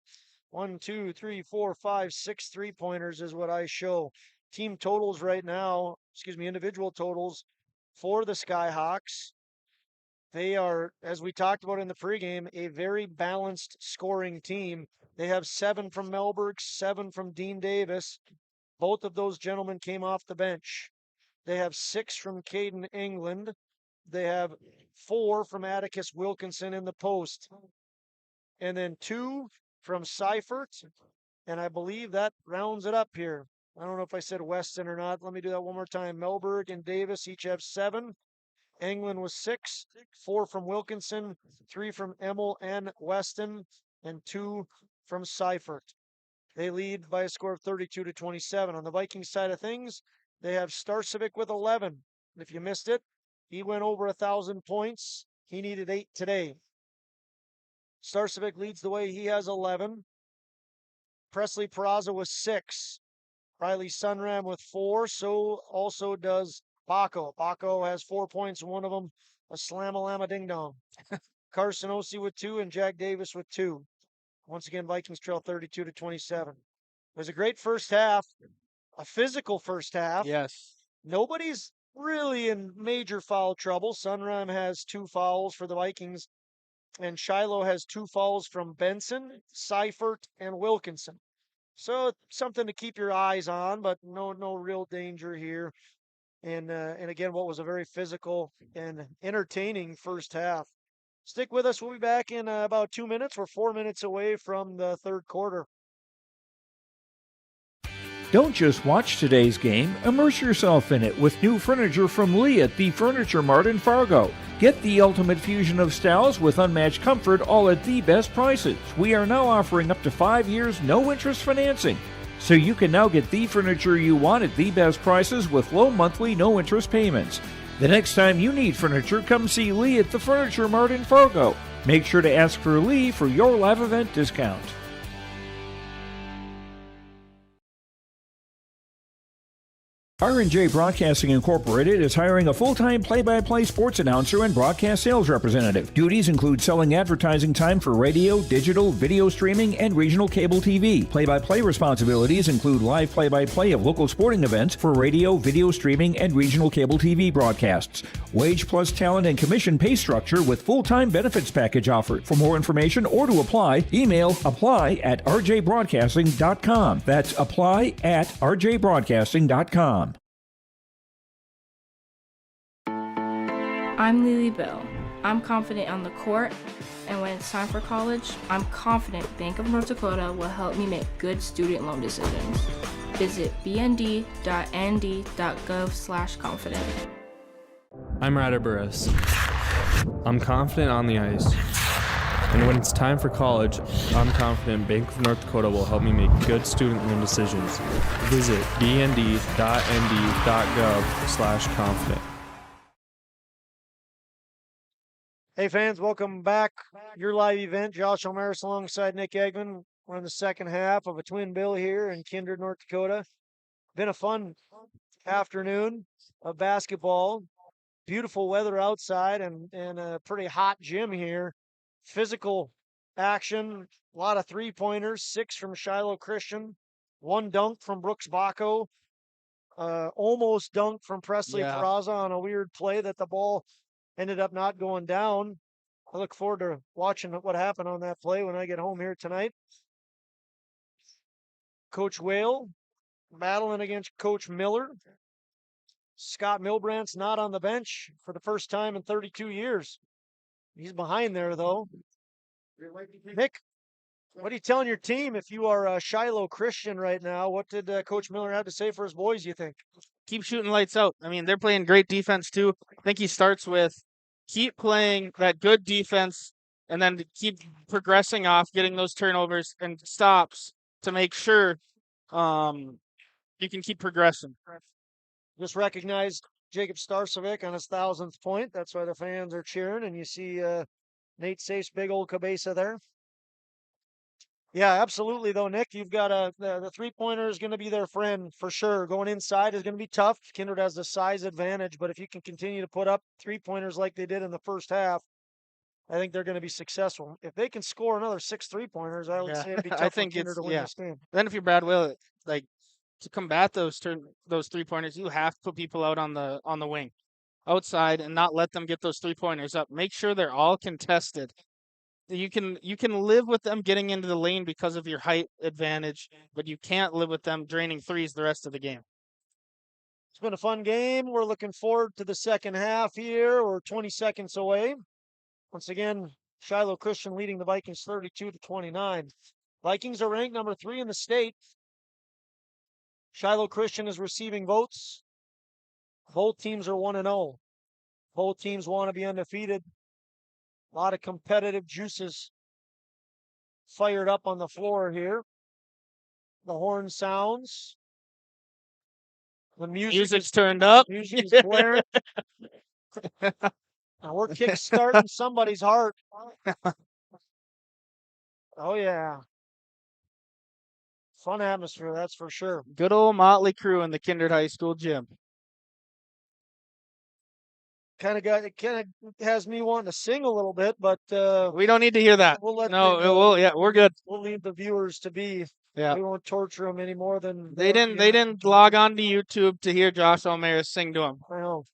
1, 2, 3, 4, 5, 6 3-pointers is what I show. Team totals right now, individual totals for the Skyhawks. They are, as we talked about in the pregame, a very balanced scoring team. They have 7 from Melberg, 7 from Dean Davis. Both of those gentlemen came off the bench. They have 6 from Caden England. They have 4 from Atticus Wilkinson in the post. And then 2 from Seifert, and I believe that rounds it up here. I don't know if I said Weston or not. Let me do that one more time. Melberg and Davis each have 7. England was 6, 4 from Wilkinson, 3 from Emmel and Weston, and 2 from Seifert. They lead by a score of 32-27. On the Vikings side of things, they have Starcevic with 11. If you missed it, he went over 1,000 points. He needed 8 today. Starcevic leads the way. He has 11. Presley Peraza with 6. Riley Sunram with 4. So also does Baco. Baco has 4 points, one of them a slam-a-lama ding-dong. Carson Ossie with 2 and Jack Davis with 2. Once again, Vikings trail 32-27. It was a great first half, a physical first half. Yes. Nobody's really in major foul trouble. Sunram has 2 fouls for the Vikings, and Shiloh has 2 fouls from Benson, Seifert, and Wilkinson. So something to keep your eyes on, but no real danger here. And again, what was a very physical and entertaining first half. Stick with us. We'll be back in about 2 minutes. We're 4 minutes away from the third quarter. Don't just watch today's game, immerse yourself in it with new furniture from Lee at the Furniture Mart in Fargo. Get the ultimate fusion of styles with unmatched comfort, all at the best prices. We are now offering up to 5 years no-interest financing. So you can now get the furniture you want at the best prices with low monthly no-interest payments. The next time you need furniture, come see Lee at the Furniture Mart in Fargo. Make sure to ask for Lee for your live event discount. R&J Broadcasting Incorporated is hiring a full-time play-by-play sports announcer and broadcast sales representative. Duties include selling advertising time for radio, digital, video streaming, and regional cable TV. Play-by-play responsibilities include live play-by-play of local sporting events for radio, video streaming, and regional cable TV broadcasts. Wage plus talent and commission pay structure with full-time benefits package offered. For more information or to apply, email apply@rjbroadcasting.com. That's apply@rjbroadcasting.com. I'm Lily Bell. I'm confident on the court, and when it's time for college, I'm confident Bank of North Dakota will help me make good student loan decisions. Visit bnd.nd.gov/confident. I'm Ryder Burris. I'm confident on the ice. And when it's time for college, I'm confident Bank of North Dakota will help me make good student loan decisions. Visit bnd.nd.gov/confident. Hey fans, welcome back. Your live event, Josh Omaris alongside Nick Eggman. We're in the second half of a twin bill here in Kindred, North Dakota. Been a fun afternoon of basketball. Beautiful weather outside and a pretty hot gym here. Physical action, a lot of three-pointers, 6 from Shiloh Christian, 1 dunk from Brooks Baco, almost dunk from Presley Peraza on a weird play that the ball ended up not going down. I look forward to watching what happened on that play when I get home here tonight. Coach Whale battling against Coach Miller. Scott Milbrandt's not on the bench for the first time in 32 years. He's behind there, though. Nick, what are you telling your team if you are Shiloh Christian right now? What did Coach Miller have to say for his boys, you think? Keep shooting lights out. I mean, they're playing great defense, too. I think he starts with keep playing that good defense and then to keep progressing off, getting those turnovers and stops to make sure you can keep progressing. Just recognized Jacob Starcevic on his 1,000th point. That's why the fans are cheering, and you see Nate Safe's big old cabeza there. Yeah, absolutely, though, Nick. You've got the three-pointer is going to be their friend for sure. Going inside is going to be tough. Kindred has the size advantage, but if you can continue to put up three-pointers like they did in the first half, I think they're going to be successful. If they can score another 6 three-pointers, I would say it'd be tough for Kindred to win this game. Then if you're Brad Will, like to combat those three-pointers, you have to put people out on the wing, outside, and not let them get those three-pointers up. Make sure they're all contested. You can live with them getting into the lane because of your height advantage, but you can't live with them draining threes the rest of the game. It's been a fun game. We're looking forward to the second half here. We're 20 seconds away. Once again, Shiloh Christian leading the Vikings 32-29. Vikings are ranked number 3 in the state. Shiloh Christian is receiving votes. Both teams are 1-0. Both teams want to be undefeated. A lot of competitive juices fired up on the floor here. The horn sounds. The music's turned up. Music is blaring. Now we're kick-starting somebody's heart. Oh, yeah. Fun atmosphere, that's for sure. Good old motley crew in the Kindred High School gym. Kind of has me wanting to sing a little bit, but we don't need to hear that. We're good. We'll leave the viewers to be. Yeah. We won't torture them any more than they didn't log on to YouTube to hear Josh Omaris sing to him. I know.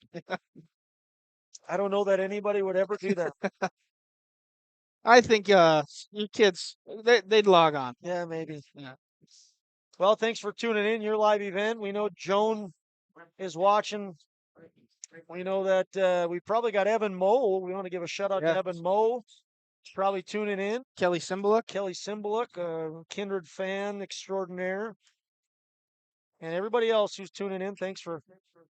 I don't know that anybody would ever do that. I think you kids they'd log on. Yeah, maybe. Yeah. Well, thanks for tuning in. Your live event. We know Joan is watching. We know that we probably got Evan Moe. We want to give a shout out to Evan Moe. He's probably tuning in. Kelly Cymbaluk, Kindred fan extraordinaire. And everybody else who's tuning in, thanks for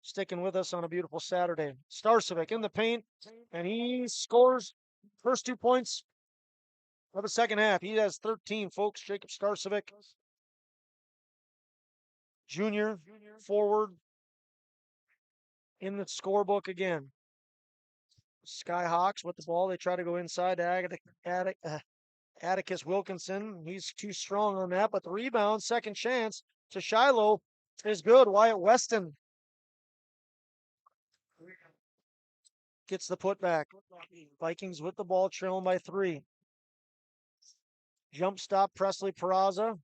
sticking with us on a beautiful Saturday. Starcevic in the paint, and he scores first 2 points of the second half. He has 13, folks. Jacob Starcevic, junior, forward, in the scorebook again. Skyhawks with the ball. They try to go inside to Atticus Wilkinson. He's too strong on that, but the rebound, second chance to Shiloh is good. Wyatt Weston gets the putback. Vikings with the ball, trailing by 3. Jump stop, Presley Peraza.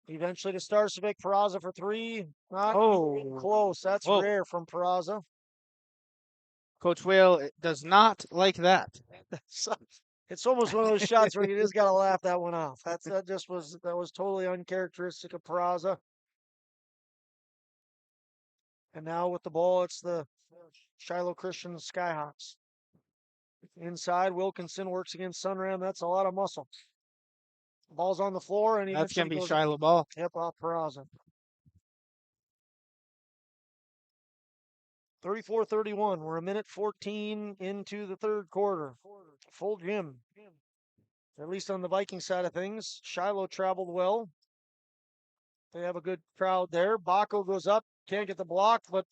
Eventually to Starcevic. Peraza for 3. Not close. That's rare from Peraza. Coach Whale does not like that. It's almost one of those shots where you just got to laugh that one off. That was totally uncharacteristic of Peraza. And now with the ball, it's the Shiloh Christian Skyhawks. Inside, Wilkinson works against Sunram. That's a lot of muscle. Ball's on the floor, and that's gonna be Shiloh ball. Yep, off Peraza. 34-31. We're a minute 14 into the third quarter. Full gym. At least on the Viking side of things. Shiloh traveled well. They have a good crowd there. Baco goes up. Can't get the block, but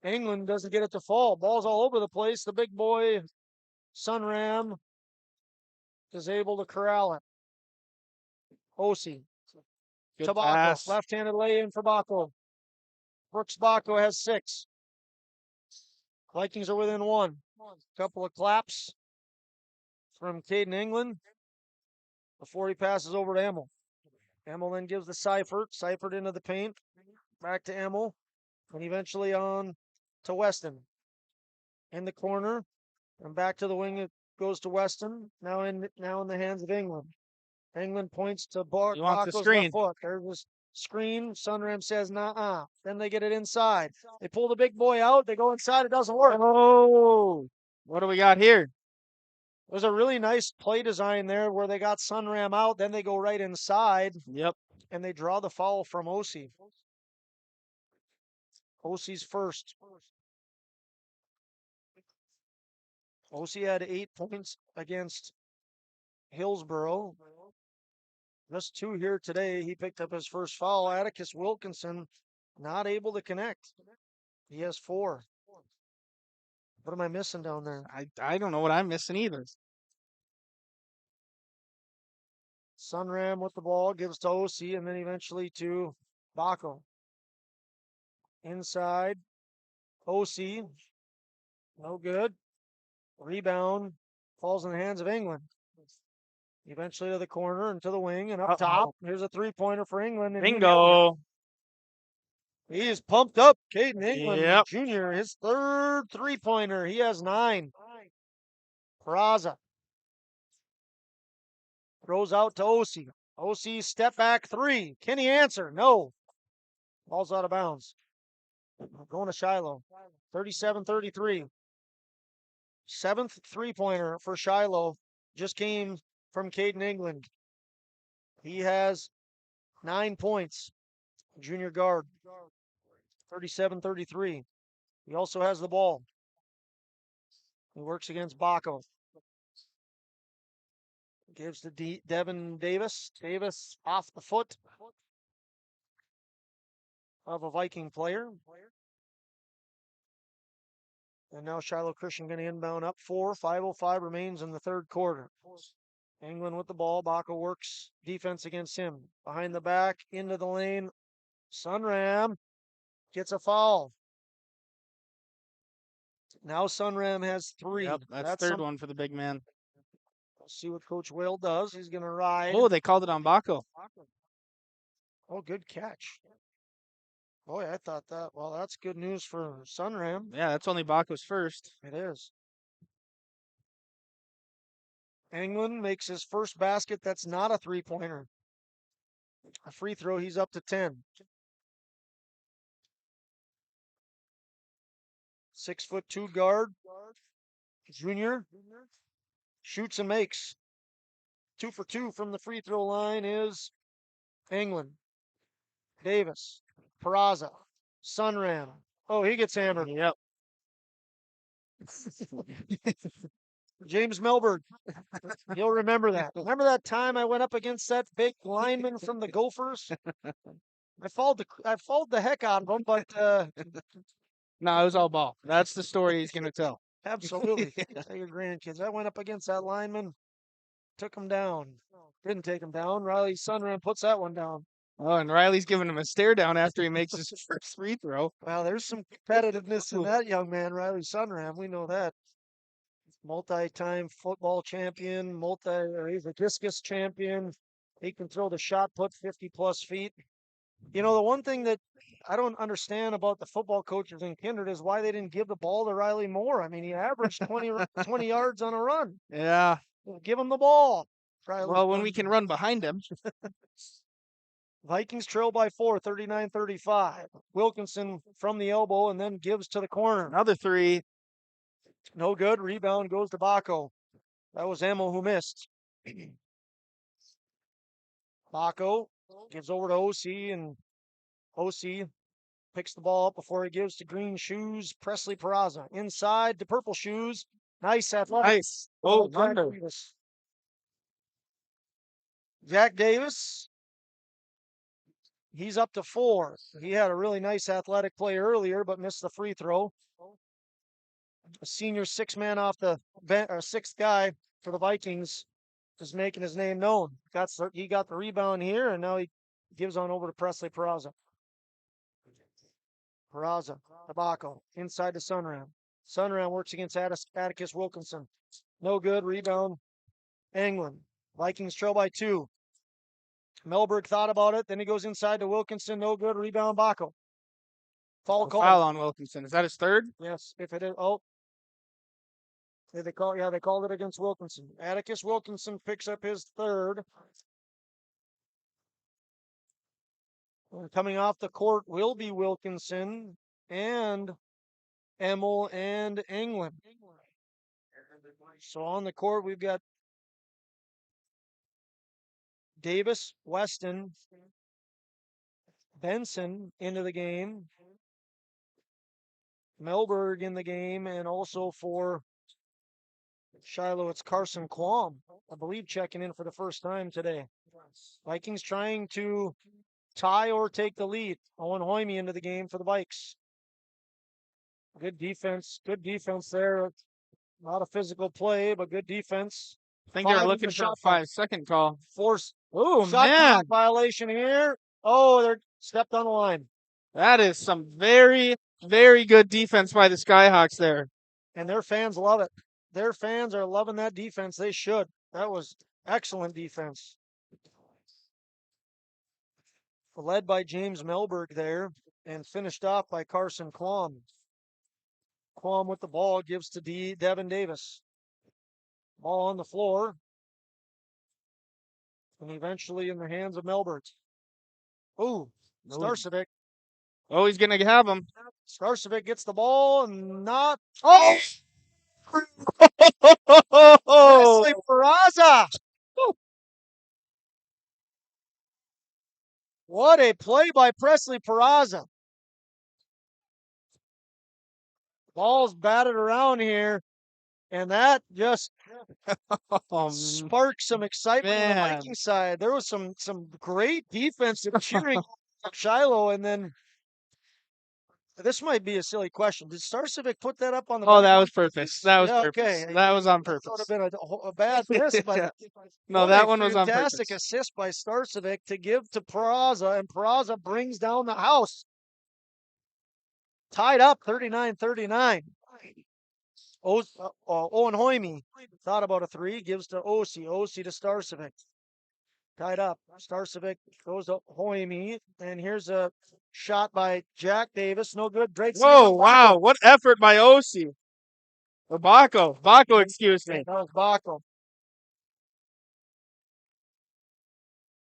England doesn't get it to fall. Ball's all over the place. The big boy, Sunram, is able to corral it. Osi. Good Baco. pass. Left-handed lay-in for Baco. Brooks Baco has 6. Vikings are within 1. Couple of claps from Caden England before he passes over to Emil. Emil then gives the Seifert. Seifert into the paint. Back to Emil. And eventually on to Weston. In the corner. And back to the wing. It goes to Weston. Now in the hands of England. England points to He wants the Baco's screen. left foot. There's the screen. Sunram says, nah. Then they get it inside. They pull the big boy out. They go inside. It doesn't work. Oh, what do we got here? There's a really nice play design there where they got Sunram out. Then they go right inside. Yep. And they draw the foul from Osi. Osi's first. Osi had 8 points against Hillsborough. Just 2 here today. He picked up his first foul. Atticus Wilkinson not able to connect. He has 4. What am I missing down there? I don't know what I'm missing either. Sunram with the ball, gives to Osi, and then eventually to Baco. Inside. Osi. No good. Rebound. Falls in the hands of England. Eventually to the corner and to the wing and up top. Here's a 3-pointer for England. And Bingo. He is pumped up. Caden England, Yep. Jr., his 3rd 3-pointer. He has 9. Peraza. Throws out to Osi. Osi step back 3. Can he answer? No. Ball's out of bounds. Going to Shiloh. 37-33. 7th 3-pointer for Shiloh. Just came from Caden England. He has 9 points. Junior guard. 37-33. He also has the ball. He works against Baco. Gives to Devin Davis. Davis off the foot of a Viking player. And now Shiloh Christian going to inbound up 4. 5:05 remains in the third quarter. England with the ball. Baco works defense against him. Behind the back, into the lane. Sunram gets a foul. Now Sunram has 3. Yep, that's third one for the big man. Let's see what Coach Whale does. He's going to ride. Oh, they called it on Baco. Oh, good catch. Boy, I thought that. Well, that's good news for Sunram. Yeah, that's only Baco's first. It is. England makes his first basket. That's not a 3-pointer. A free throw. He's up to 10. 6'2" guard. Junior. Shoots and makes. 2 for 2 from the free throw line is England. Davis. Peraza. Sunram. Oh, he gets hammered. Yep. James Melberg. He'll remember that. Remember that time I went up against that big lineman from the Gophers? I fouled the heck out of him, but No, it was all ball. That's the story he's going to tell. absolutely. Tell your grandkids. I went up against that lineman, took him down. Didn't take him down. Riley Sunram puts that one down. Oh, and Riley's giving him a stare down after he makes his first free throw. Well, there's some competitiveness in that young man, Riley Sunram. We know that. Multi-time football champion, he's a discus champion. He can throw the shot put 50-plus feet. You know, the one thing that I don't understand about the football coaches in Kindred is why they didn't give the ball to Riley more. I mean, he averaged 20 yards on a run. Yeah. Give him the ball. Riley. Well, when we can run behind him. Vikings trail by 4, 39-35. Wilkinson from the elbow and then gives to the corner. Another 3. No good. Rebound goes to Baco. That was Emil who missed. Baco gives over to Osi, and Osi picks the ball up before he gives to green shoes, Presley Peraza. Inside to purple shoes. Nice athletic. Nice. Oh, Jack thunder. Davis. Jack Davis. He's up to 4. He had a really nice athletic play earlier, but missed the free throw. A senior 6-man off the bench, or 6th guy for the Vikings, is making his name known. He got the rebound here, and now he gives on over to Presley Peraza. Peraza, Tabacco, inside to Sunram. Sunram works against Atticus Wilkinson. No good. Rebound. England. Vikings trail by 2. Melberg thought about it. Then he goes inside to Wilkinson. No good. Rebound. Bacco. Foul call. Foul on Wilkinson. Is that his third? Yes. If it is. Oh. They called it against Wilkinson. Atticus Wilkinson picks up his 3rd. And coming off the court will be Wilkinson and Emmel and England. So on the court, we've got Davis, Weston, Benson into the game, Melberg in the game, and also for Shiloh, it's Carson Quam, I believe, checking in for the first time today. Vikings trying to tie or take the lead. Owen Hoyme into the game for the Vikes. Good defense there. A lot of physical play, but good defense. I think they're looking for a 5-second call. Force. Oh, Shot man. clock violation here. Oh, they're stepped on the line. That is some very, very good defense by the Skyhawks there. And their fans love it. Their fans are loving that defense. They should. That was excellent defense. Led by James Melberg there and finished off by Carson Quam. Quam with the ball gives to Devin Davis. Ball on the floor. And eventually in the hands of Melberg. Ooh, Starcevic. Oh, he's going to have him. Starcevic gets the ball and not. Oh! Presley Peraza. What a play by Presley Peraza. Ball's batted around here, and that just sparked some excitement on the Viking side. There was some great defensive cheering from Shiloh, and then this might be a silly question. Did Starcevic put that up on the? Oh, that was purpose. That was purpose. Okay. That was on purpose. That would have been a bad miss, but yeah. No, that one was on purpose. Fantastic assist by Starcevic to give to Peraza, and Peraza brings down the house. Tied up 39-39. Owen Hoyme thought about a 3, gives to Osi. Osi to Starcevic. Tied up. Starcevic goes to Hoyme, and here's a shot by Jack Davis. No good. Great. Whoa, wow. What effort by Osi. Or Bacco, excuse me. That was Bacco.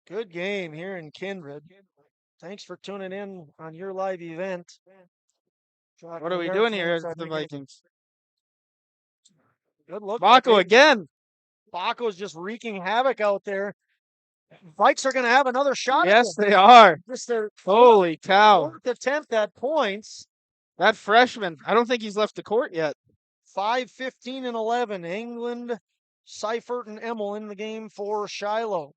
Good game here in Kindred. Thanks for tuning in on your live event. What are we doing here as the Vikings? Good look. Bacco again. Bacco's just wreaking havoc out there. Vikes are going to have another shot. Yes, they are. Just their holy cow. 4th attempt at points. That freshman, I don't think he's left the court yet. 5-15 and 11. England, Seifert, and Emmel in the game for Shiloh.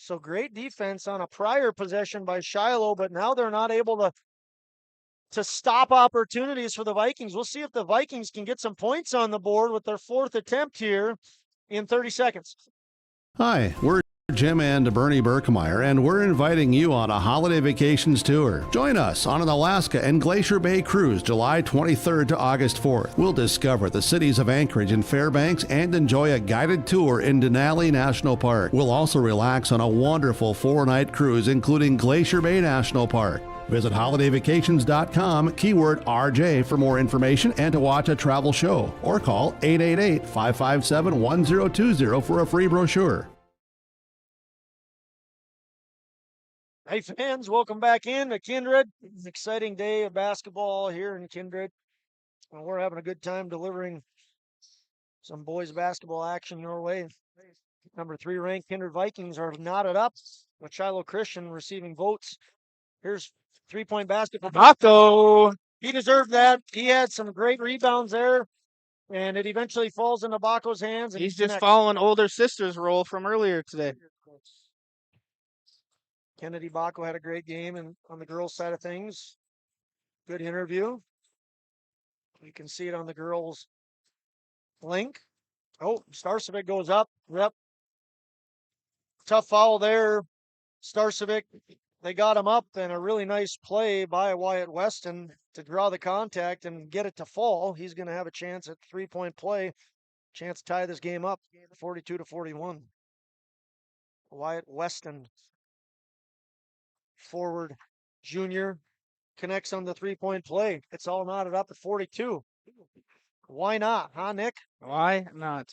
So great defense on a prior possession by Shiloh, but now they're not able to stop opportunities for the Vikings. We'll see if the Vikings can get some points on the board with their 4th attempt here in 30 seconds. Hi, we're Jim and Bernie Berkemeyer, and we're inviting you on a holiday vacations tour. Join us on an Alaska and Glacier Bay cruise July 23rd to August 4th. We'll discover the cities of Anchorage and Fairbanks and enjoy a guided tour in Denali National Park. We'll also relax on a wonderful 4-night cruise including Glacier Bay National Park. Visit holidayvacations.com, keyword RJ for more information and to watch a travel show, or call 888-557-1020 for a free brochure. Hey fans, welcome back in to Kindred. It's an exciting day of basketball here in Kindred. And we're having a good time delivering some boys basketball action your way. Number 3 ranked Kindred Vikings are knotted up with Shiloh Christian receiving votes Here's 3-point basket for Baco. He deserved that. He had some great rebounds there, and it eventually falls into Baco's hands. And He's he just connects. following older sister's role from earlier today. Kennedy Baco had a great game on the girls' side of things. Good interview. You can see it on the girls' link. Oh, Starcevic goes up. Yep. Tough foul there. Starcevic, they got him up, and a really nice play by Wyatt Weston to draw the contact and get it to fall. He's going to have a chance at 3-point play. Chance to tie this game up, 42-41. Wyatt Weston, forward junior, connects on the 3-point play. It's all knotted up at 42. Why not, huh, Nick? Why not?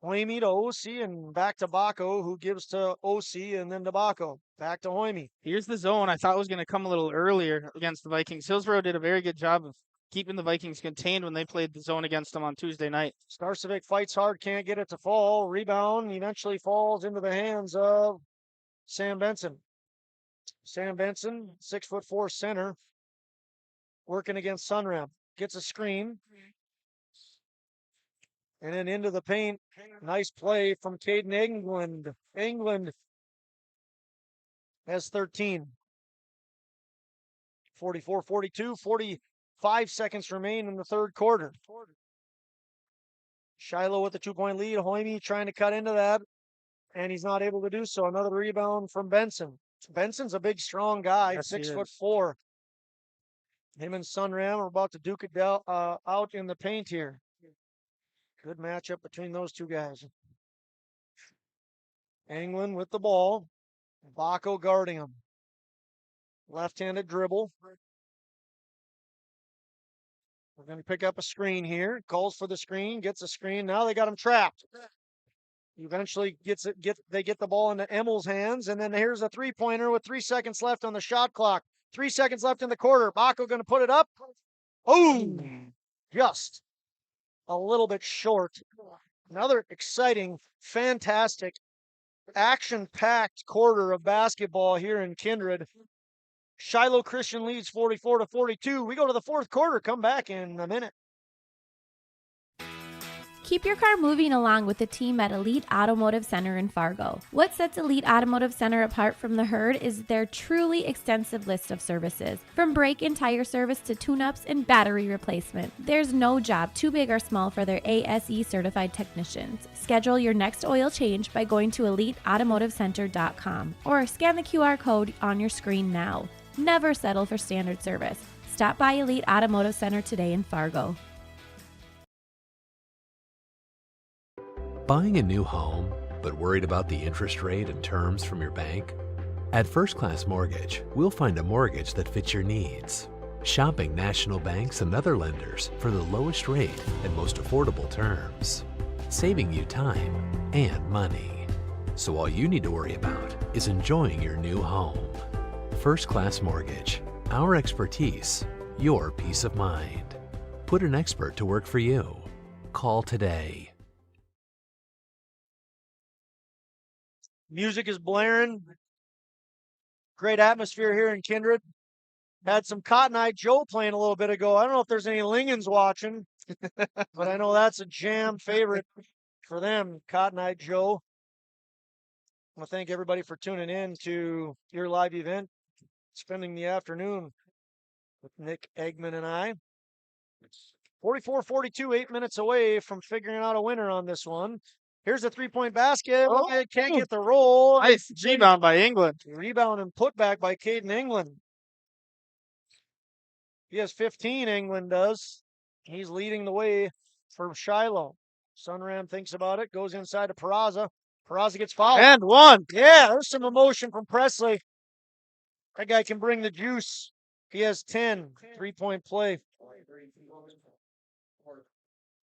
Hoime to OC and back to Baco, who gives to OC and then to Baco. Back to Hoime. Here's the zone I thought was going to come a little earlier against the Vikings. Hillsborough did a very good job of keeping the Vikings contained when they played the zone against them on Tuesday night. Starcevic fights hard, can't get it to fall. Rebound eventually falls into the hands of Sam Benson. Sam Benson, 6'4" center, working against Sunram. Gets a screen. And then into the paint. Nice play from Caden England. England has 13. 44-42, 45 seconds remain in the third quarter. Shiloh with the 2-point lead. Hoime trying to cut into that, and he's not able to do so. Another rebound from Benson. Benson's a big, strong guy, Yes, 6'4". Him and Sunram are about to duke it out in the paint here. Good matchup between those two guys. England with the ball. Baco guarding him. Left-handed dribble. We're going to pick up a screen here. Calls for the screen, gets a screen. Now they got him trapped. Eventually they get the ball into Emmel's hands, and then here's a 3-pointer with 3 seconds left on the shot clock. 3 seconds left in the quarter. Baco going to put it up. Oh, just a little bit short. Another exciting, fantastic, action-packed quarter of basketball here in Kindred. Shiloh Christian leads 44-42. We go to the fourth quarter. Come back in a minute. Keep your car moving along with the team at Elite Automotive Center in Fargo. What sets Elite Automotive Center apart from the herd is their truly extensive list of services. From brake and tire service to tune-ups and battery replacement, there's no job too big or small for their ASE certified technicians. Schedule your next oil change by going to EliteAutomotiveCenter.com or scan the QR code on your screen now. Never settle for standard service. Stop by Elite Automotive Center today in Fargo. Buying a new home, but worried about the interest rate and terms from your bank? At First Class Mortgage, we'll find a mortgage that fits your needs. Shopping national banks and other lenders for the lowest rate and most affordable terms, saving you time and money. So all you need to worry about is enjoying your new home. First Class Mortgage, our expertise, your peace of mind. Put an expert to work for you. Call today. Music is blaring. Great atmosphere here in Kindred. Had some Cotton Eye Joe playing a little bit ago. I don't know if there's any Lingans watching, but I know that's a jam favorite for them, Cotton Eye Joe. I want to thank everybody for tuning in to your live event, spending the afternoon with Nick Eggman and I. 44-42, 8 minutes away from figuring out a winner on this one. Here's a 3-point basket. Oh. It can't get the roll. Nice rebound by England. Rebound and putback by Caden England. He has 15, England does. He's leading the way for Shiloh. Sunram thinks about it, goes inside to Peraza. Peraza gets fouled. And one. Yeah, there's some emotion from Presley. That guy can bring the juice. He has 10. 3-point play.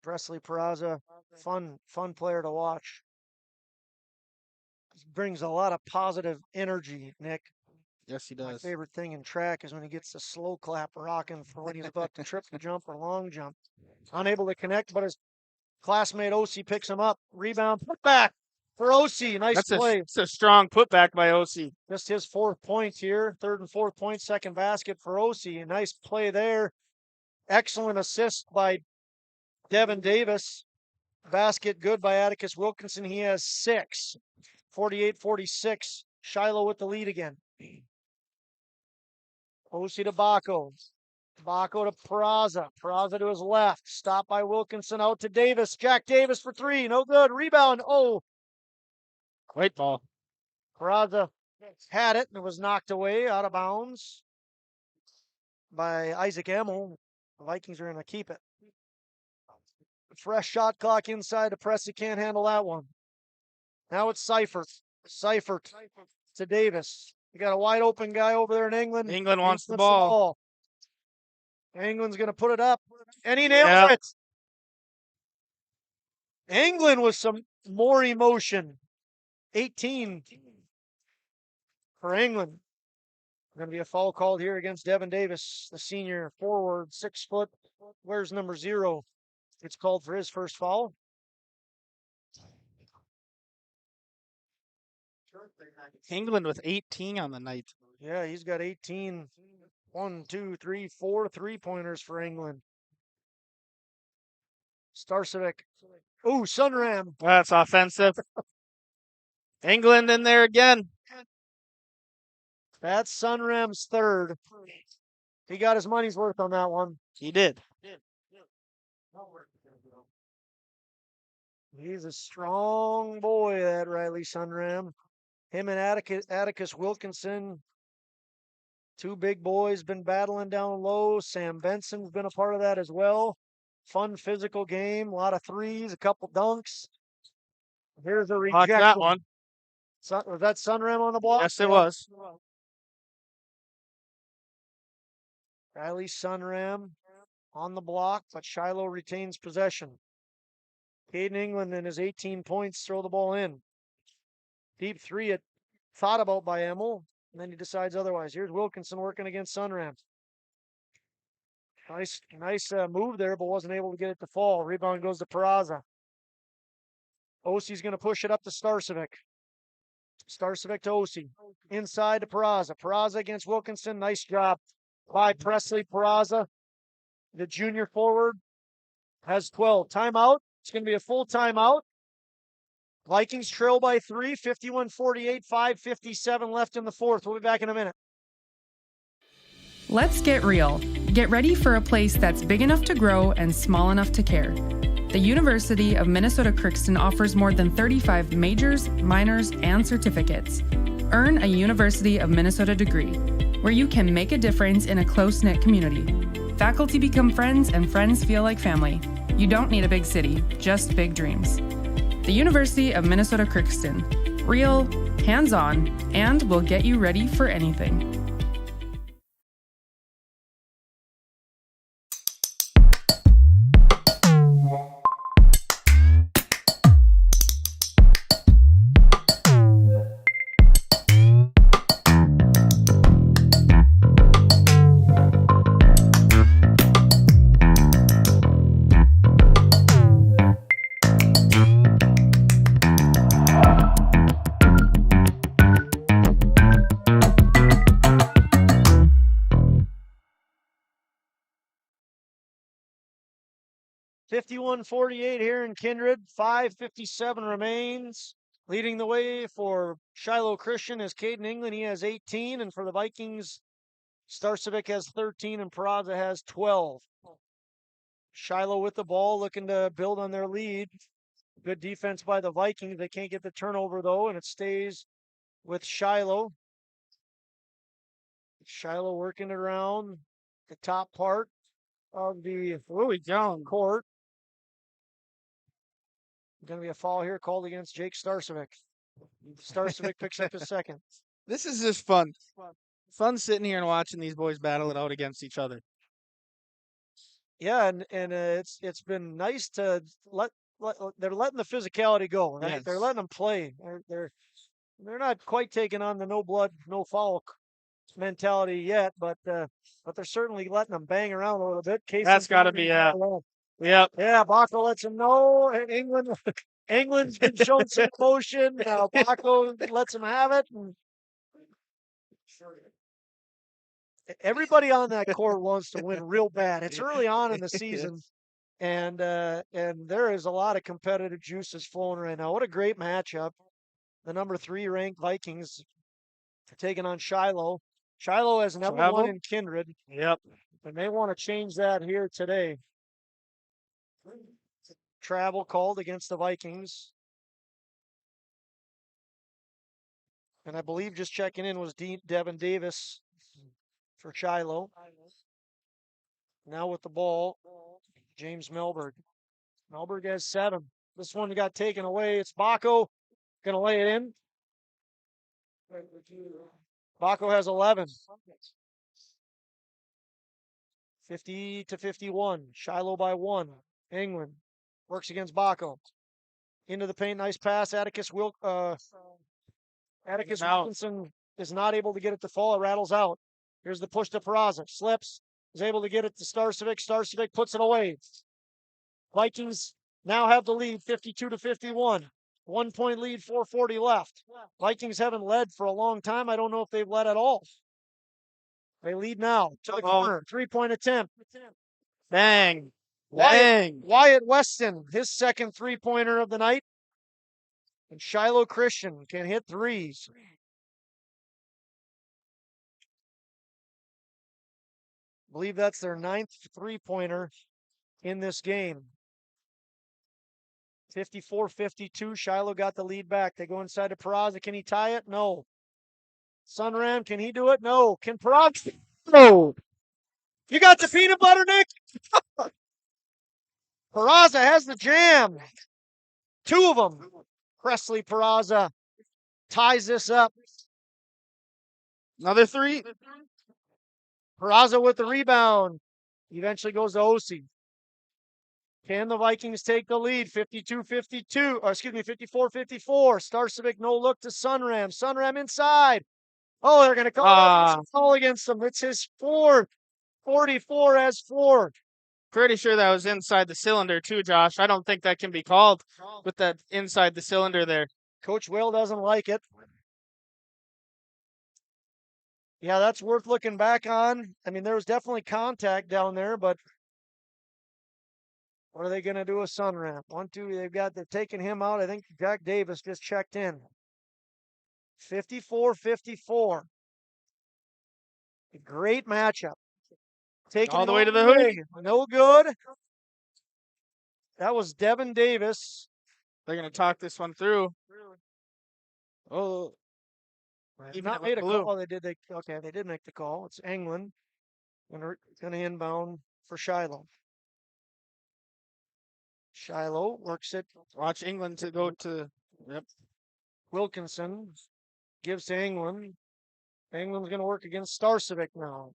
Presley Peraza, fun player to watch. He brings a lot of positive energy, Nick. Yes, he My does. favorite thing in track is when he gets the slow clap rocking for when he's about to trip, jump, or long jump. Unable to connect, but his classmate OC picks him up. Rebound, put back. for OC. Nice play. That's a strong putback by OC. Just his 4th point here. 3rd and 4th point, second basket for OC. Nice play there. Excellent assist by Devin Davis. Basket good by Atticus Wilkinson. He has 6. 48-46. Shiloh with the lead again. OC to Baco. Baco to Peraza. Peraza to his left. Stop by Wilkinson. Out to Davis. Jack Davis for 3. No good. Rebound. Oh. Great ball. Peraza had it and it was knocked away out of bounds by Isaac Emmel. The Vikings are going to keep it. Fresh shot clock inside. The Pressy can't handle that one. Now it's Seifert. Seifert to Davis. You got a wide open guy over there in England. England wants the ball. England's going to put it up. And he nails it. England with some more emotion. 18 for England. Going to be a foul called here against Devin Davis, the senior forward, 6 foot. Where's number 0? It's called for his first foul. England with 18 on the night. Yeah, he's got 18. 1, 2, 3, 4 3-pointers for England. Starcevic. Oh, Sunram. That's offensive. England in there again. That's Sunram's 3rd. He got his money's worth on that one. He did. He's a strong boy, that Riley Sunram. Him and Atticus Wilkinson, 2 big boys, been battling down low. Sam Benson's been a part of that as well. Fun physical game, a lot of threes, a couple dunks. Here's a rejection. Watch that one. Was that Sunram on the block? Yes, it was. Riley Sunram on the block, but Shiloh retains possession. Caden England and his 18 points throw the ball in. Deep 3 thought about by Emmel, and then he decides otherwise. Here's Wilkinson working against Sunram. Nice move there, but wasn't able to get it to fall. Rebound goes to Peraza. OC's going to push it up to Starcevic. Starcevic to OC. Inside to Peraza. Peraza against Wilkinson. Nice job by Presley Peraza. The junior forward has 12. Timeout. It's going to be a full timeout. Vikings trail by 3, 51-48, 5:57 left in the 4th. We'll be back in a minute. Let's get real. Get ready for a place that's big enough to grow and small enough to care. The University of Minnesota Crookston offers more than 35 majors, minors, and certificates. Earn a University of Minnesota degree, where you can make a difference in a close-knit community. Faculty become friends and friends feel like family. You don't need a big city, just big dreams. The University of Minnesota Crookston. Real, hands-on, and will get you ready for anything. $51-48 here in Kindred. 5:57 remains. Leading the way for Shiloh Christian is Caden England. He has 18. And for the Vikings, Starcevic has 13 and Peraza has 12. Shiloh with the ball, looking to build on their lead. Good defense by the Vikings. They can't get the turnover, though, and it stays with Shiloh. Shiloh working it around the top part of the court. Going to be a foul here called against Jake Starcevic. Starcevic picks up his 2nd. This is just fun. Fun sitting here and watching these boys battle it out against each other. Yeah, and it's been nice to they're letting the physicality go. Right? Yes. They're letting them play. They're not quite taking on the no blood, no foul mentality yet, but they're certainly letting them bang around a little bit. That's got to be Yep. Yeah, Baco lets him know. England England's been shown some emotion. Now Baco lets him have it. And everybody on that court wants to win real bad. It's early on in the season, and there is a lot of competitive juices flowing right now. What a great matchup! The number 3 ranked Vikings taking on Shiloh. Shiloh has never won in Kindred. Yep. And they want to change that here today. Travel called against the Vikings. And I believe just checking in was Devin Davis for Shiloh. Now with the ball, James Melberg. Melberg has 7. This one got taken away. It's Baco going to lay it in. Baco has 11. 50-51. Shiloh by 1. England works against Baco. Into the paint. Nice pass. Atticus Wilkinson is not able to get it to fall. It rattles out. Here's the push to Peraza. Slips. Is able to get it to Starcevic. Starcevic puts it away. Vikings now have the lead 52-51. 1 point lead, 4:40 left. Vikings haven't led for a long time. I don't know if they've led at all. They lead now to the corner. 3-point attempt. Bang. Wyatt Weston, his second 3-pointer of the night. And Shiloh Christian can hit threes. I believe that's their 9th 3-pointer in this game. 54-52. Shiloh got the lead back. They go inside to Peraza. Can he tie it? No. Sunram, can he do it? No. Can Peraza? No. You got the peanut butter, Nick? Peraza has the jam. 2 of them. Presley Peraza ties this up. Another 3. Peraza with the rebound. Eventually goes to Osi. Can the Vikings take the lead? 54-54. Starcevic no look to Sunram. Sunram inside. Oh, they're going to call against him. It's his 4th. 44 as 4. Pretty sure that was inside the cylinder too, Josh. I don't think that can be called with that inside the cylinder there. Coach Will doesn't like it. Yeah, that's worth looking back on. I mean, there was definitely contact down there, but what are they going to do with Sunram? 1, 2, they're taking him out. I think Jack Davis just checked in. 54-54. A great matchup. Taking all the way to the hoop. No good. That was Devin Davis. They're going to talk this one through. Oh. They've not made a call. They did make the call. It's England. Going to inbound for Shiloh. Shiloh works it. Watch England to go to. Yep. Wilkinson gives to England. England's going to work against Starcevic now.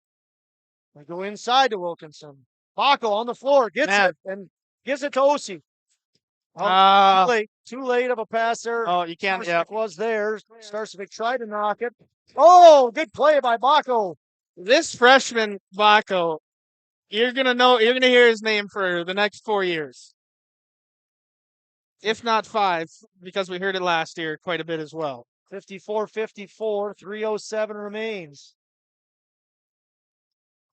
They go inside to Wilkinson. Baco on the floor gets it and gives it to Osi. Too late of a pass there. Oh, you can't. Starcevic was there. Starcevic tried to knock it. Oh, good play by Baco. This freshman Baco, you're gonna hear his name for the next 4 years, if not 5, because we heard it last year quite a bit as well. 54-54. 3:07 remains.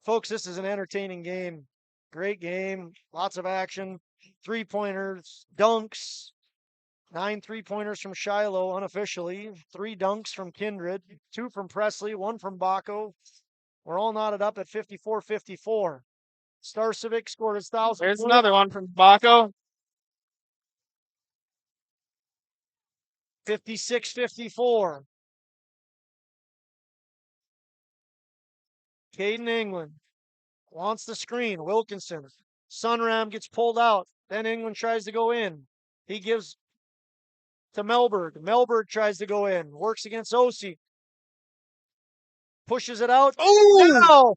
Folks, this is an entertaining game. Great game. Lots of action. 3-pointers, dunks. 9 3-pointers from Shiloh unofficially. 3 dunks from Kindred. 2 from Presley. 1 from Baco. We're all knotted up at 54-54. Starcevic scored his 1,000. There's another one from Baco. 56-54. Caden England wants the screen. Wilkinson. Sunram gets pulled out. Then England tries to go in. He gives to Melberg. Melberg tries to go in. Works against Osi. Pushes it out. Oh!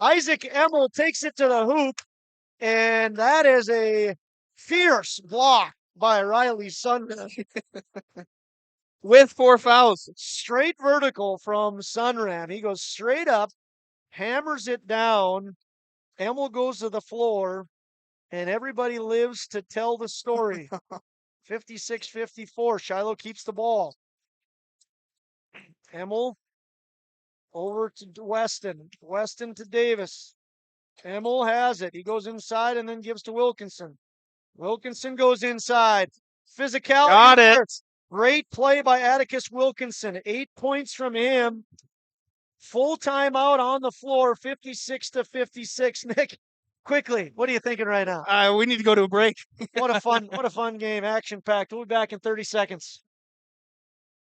Isaac Emmel takes it to the hoop. And that is a fierce block by Riley Sunram. With 4 fouls. Straight vertical from Sunram. He goes straight up, hammers it down. Emmel goes to the floor, and everybody lives to tell the story. 56-54. Shiloh keeps the ball. Emil over to Weston. Weston to Davis. Emil has it. He goes inside and then gives to Wilkinson. Wilkinson goes inside. Physicality. Got it. Great play by Atticus Wilkinson. 8 points from him. Full timeout on the floor, 56-56. Nick, quickly, what are you thinking right now? We need to go to a break. What a fun game, action-packed. We'll be back in 30 seconds.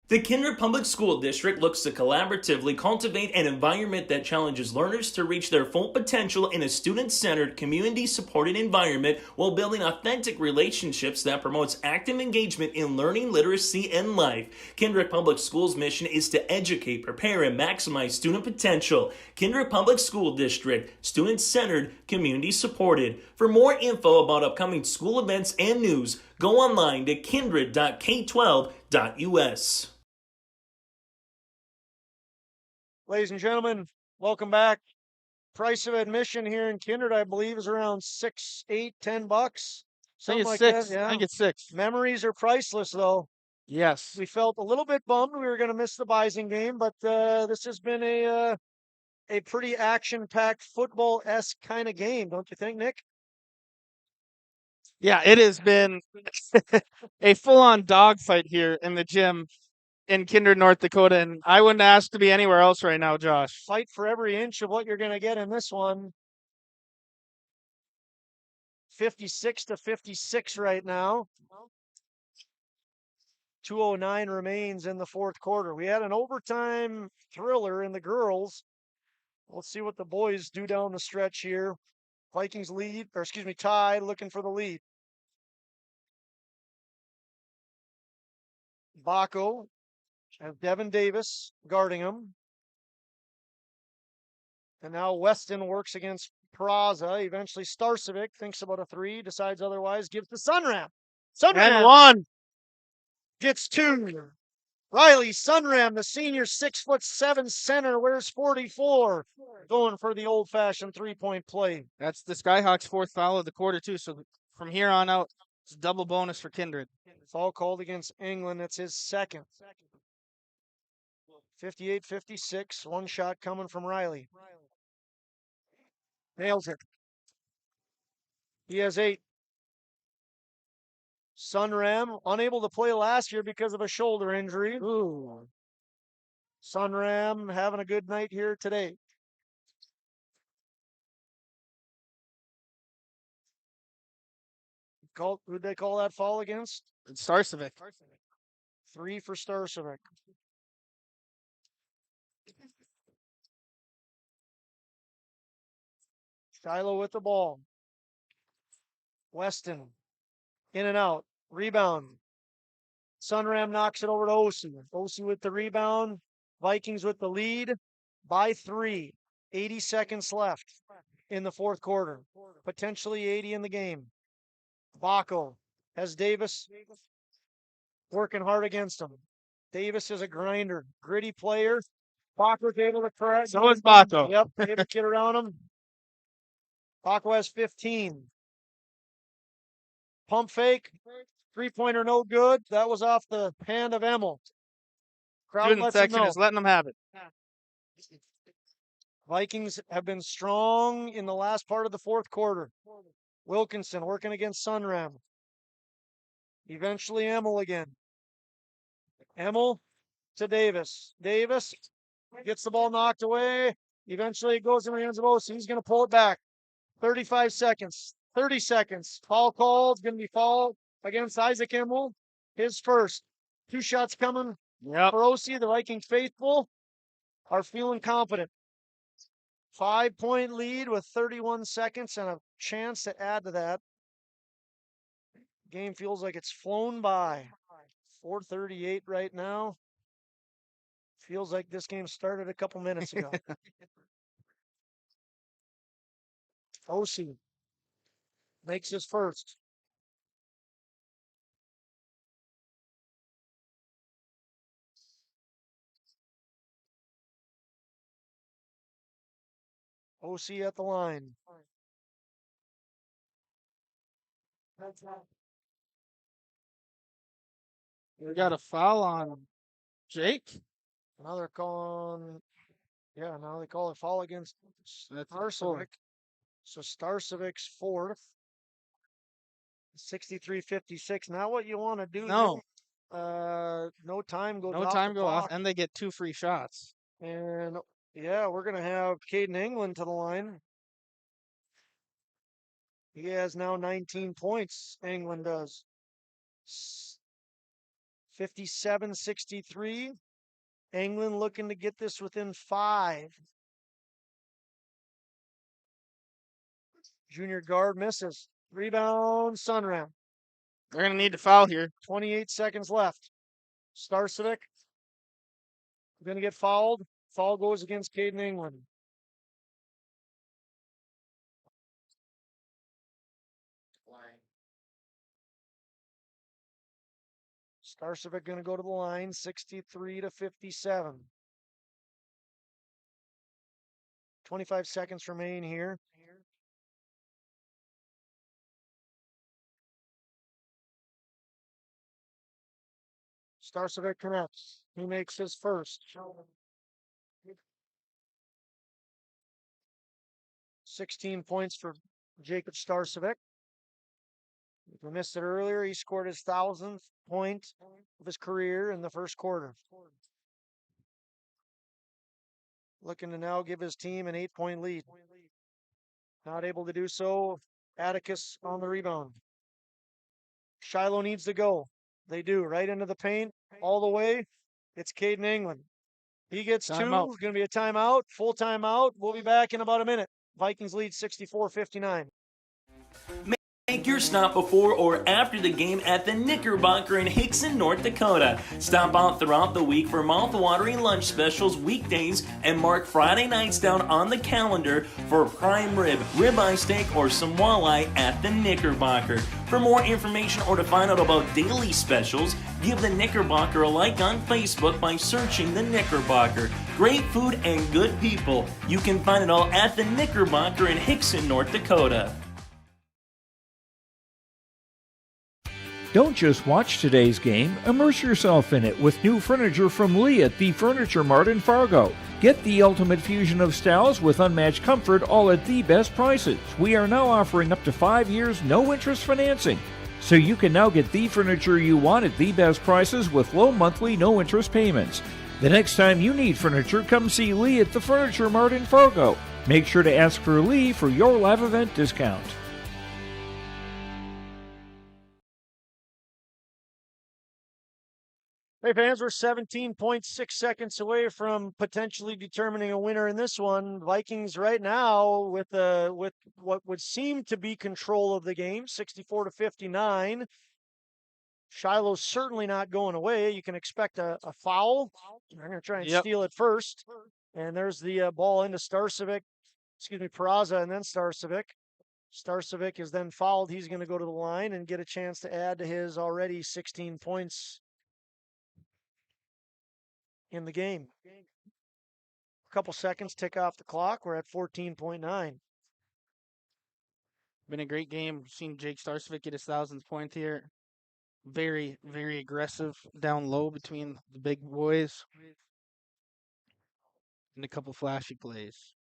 The Kindred Public School District looks to collaboratively cultivate an environment that challenges learners to reach their full potential in a student-centered, community-supported environment while building authentic relationships that promotes active engagement in learning, literacy, and life. Kindred Public Schools' mission is to educate, prepare, and maximize student potential. Kindred Public School District, student-centered, community-supported. For more info about upcoming school events and news, go online to kindred.k12.us. Ladies and gentlemen, welcome back. Price of admission here in Kindred, I believe, is around $6, $8, $10. I Something think it's like six. that. Yeah. I think it's six. Memories are priceless, though. Yes. We felt a little bit bummed we were going to miss the Bison game, but this has been a pretty action-packed, football-esque kind of game, don't you think, Nick? Yeah, it has been a full-on dogfight here in the gym in Kindred, North Dakota, and I wouldn't ask to be anywhere else right now, Josh. Fight for every inch of what you're going to get in this one. 56-56 right now. 2:09 remains in the fourth quarter. We had an overtime thriller in the girls. Let's see what the boys do down the stretch here. Vikings lead, or excuse me, tie, looking for the lead. Baco and Devin Davis guarding him. And now Weston works against Peraza. Eventually Starcevic thinks about a three, decides otherwise, gives to Sunram. And one. Gets two. Riley Sunram, the senior 6'7" center, wears 44. Going for the old-fashioned three-point play. That's the Skyhawks' fourth foul of the quarter, too. So from here on out, it's a double bonus for Kindred. Foul called against England. It's his second. 58-56. One shot coming from Riley. Nails it. He has 8. Sunram, unable to play last year because of a shoulder injury. Ooh. Sunram having a good night here today. Who'd they call that foul against? Starcevic. 3 for Starcevic. Shiloh with the ball. Weston in and out. Rebound. Sunram knocks it over to Osi. Osi with the rebound. Vikings with the lead by 3. 80 seconds left in the fourth quarter. Potentially 80 in the game. Baco has Davis working hard against him. Davis is a grinder, gritty player. Baco's able to correct. So is Baco. Yep, able to get around him. Baco has 15. Pump fake. Three-pointer no good. That was off the hand of Emil. Crowd Student lets him section know. is letting them have it. Vikings have been strong in the last part of the fourth quarter. Wilkinson working against Sunram. Eventually Emil again. Emil to Davis. Davis gets the ball knocked away. Eventually it goes in the hands of Osi. He's going to pull it back. 35 seconds. 30 seconds. Foul called. Going to be foul against Isaac Emil. His first. 2 shots coming for Osi. The Viking faithful are feeling confident. 5-point lead with 31 seconds and a chance to add to that. Game feels like it's flown by. 4:38 right now. Feels like this game started a couple minutes ago. Osi makes his first. Osi at the line. We got a foul on Jake. Now they're calling, now they call a foul against Starcevic. So Starcevic's fourth. 63-56. Not what you want to do. No. No time goes No off time the go off, clock. and they get 2 free shots. And we're going to have Caden England to the line. He has now 19 points. England does. 57-63. England looking to get this within 5. Junior guard misses. Rebound, Sunram. They're going to need to foul here. 28 seconds left. Starcevic going to get fouled. Foul goes against Caden England. Starcevic going to go to the line, 63-57. 25 seconds remain here. Starcevic connects. He makes his first. 16 points for Jacob Starcevic. If we missed it earlier, he scored his 1,000th point of his career in the first quarter. Looking to now give his team an 8-point lead. Not able to do so. Atticus on the rebound. Shiloh needs to go. They do. Right into the paint, all the way. It's Caden England. He gets Timeout. 2. Going to be a timeout. Full timeout. We'll be back in about a minute. Vikings lead 64-59. Make your stop before or after the game at the Knickerbocker in Hickson, North Dakota. Stop out throughout the week for mouth-watering lunch specials weekdays and mark Friday nights down on the calendar for prime rib, ribeye steak, or some walleye at the Knickerbocker. For more information or to find out about daily specials, give the Knickerbocker a like on Facebook by searching the Knickerbocker. Great food and good people. You can find it all at the Knickerbocker in Hickson, North Dakota. Don't just watch today's game, immerse yourself in it with new furniture from Lee at the Furniture Mart in Fargo. Get the ultimate fusion of styles with unmatched comfort, all at the best prices. We are now offering up to 5 years no-interest financing. So you can now get the furniture you want at the best prices with low monthly no-interest payments. The next time you need furniture, come see Lee at the Furniture Mart in Fargo. Make sure to ask for Lee for your live event discount. Hey fans, we're 17.6 seconds away from potentially determining a winner in this one. Vikings right now with what would seem to be control of the game, 64-59. Shiloh's certainly not going away. You can expect a foul. They're going to try and steal it first. And there's the ball into Peraza and then Starcevic. Starcevic is then fouled. He's going to go to the line and get a chance to add to his already 16 points in the game. A couple seconds tick off the clock. We're at 14.9. Been a great game. Seen Jake Starcevic get his 1,000th point here. Very, very aggressive down low between the big boys. And a couple flashy plays.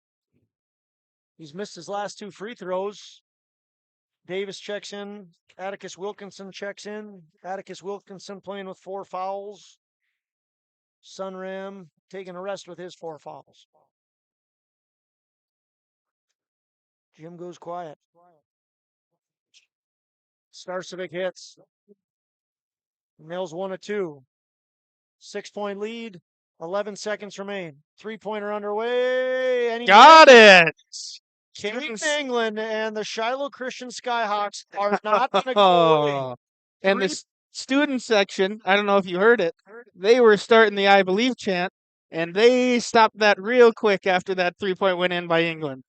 He's missed his last 2 free throws. Davis checks in. Atticus Wilkinson checks in. Atticus Wilkinson playing with 4 fouls. Sunram taking a rest with his 4 fouls. Jim goes quiet. Starcevic hits. Nails 1 of 2. 6-point lead. 11 seconds remain. 3-pointer underway. And he got it! Caden England and the Shiloh Christian Skyhawks are not going to go away. And the student section, I don't know if you heard it, they were starting the I Believe chant, and they stopped that real quick after that 3-point went in by England.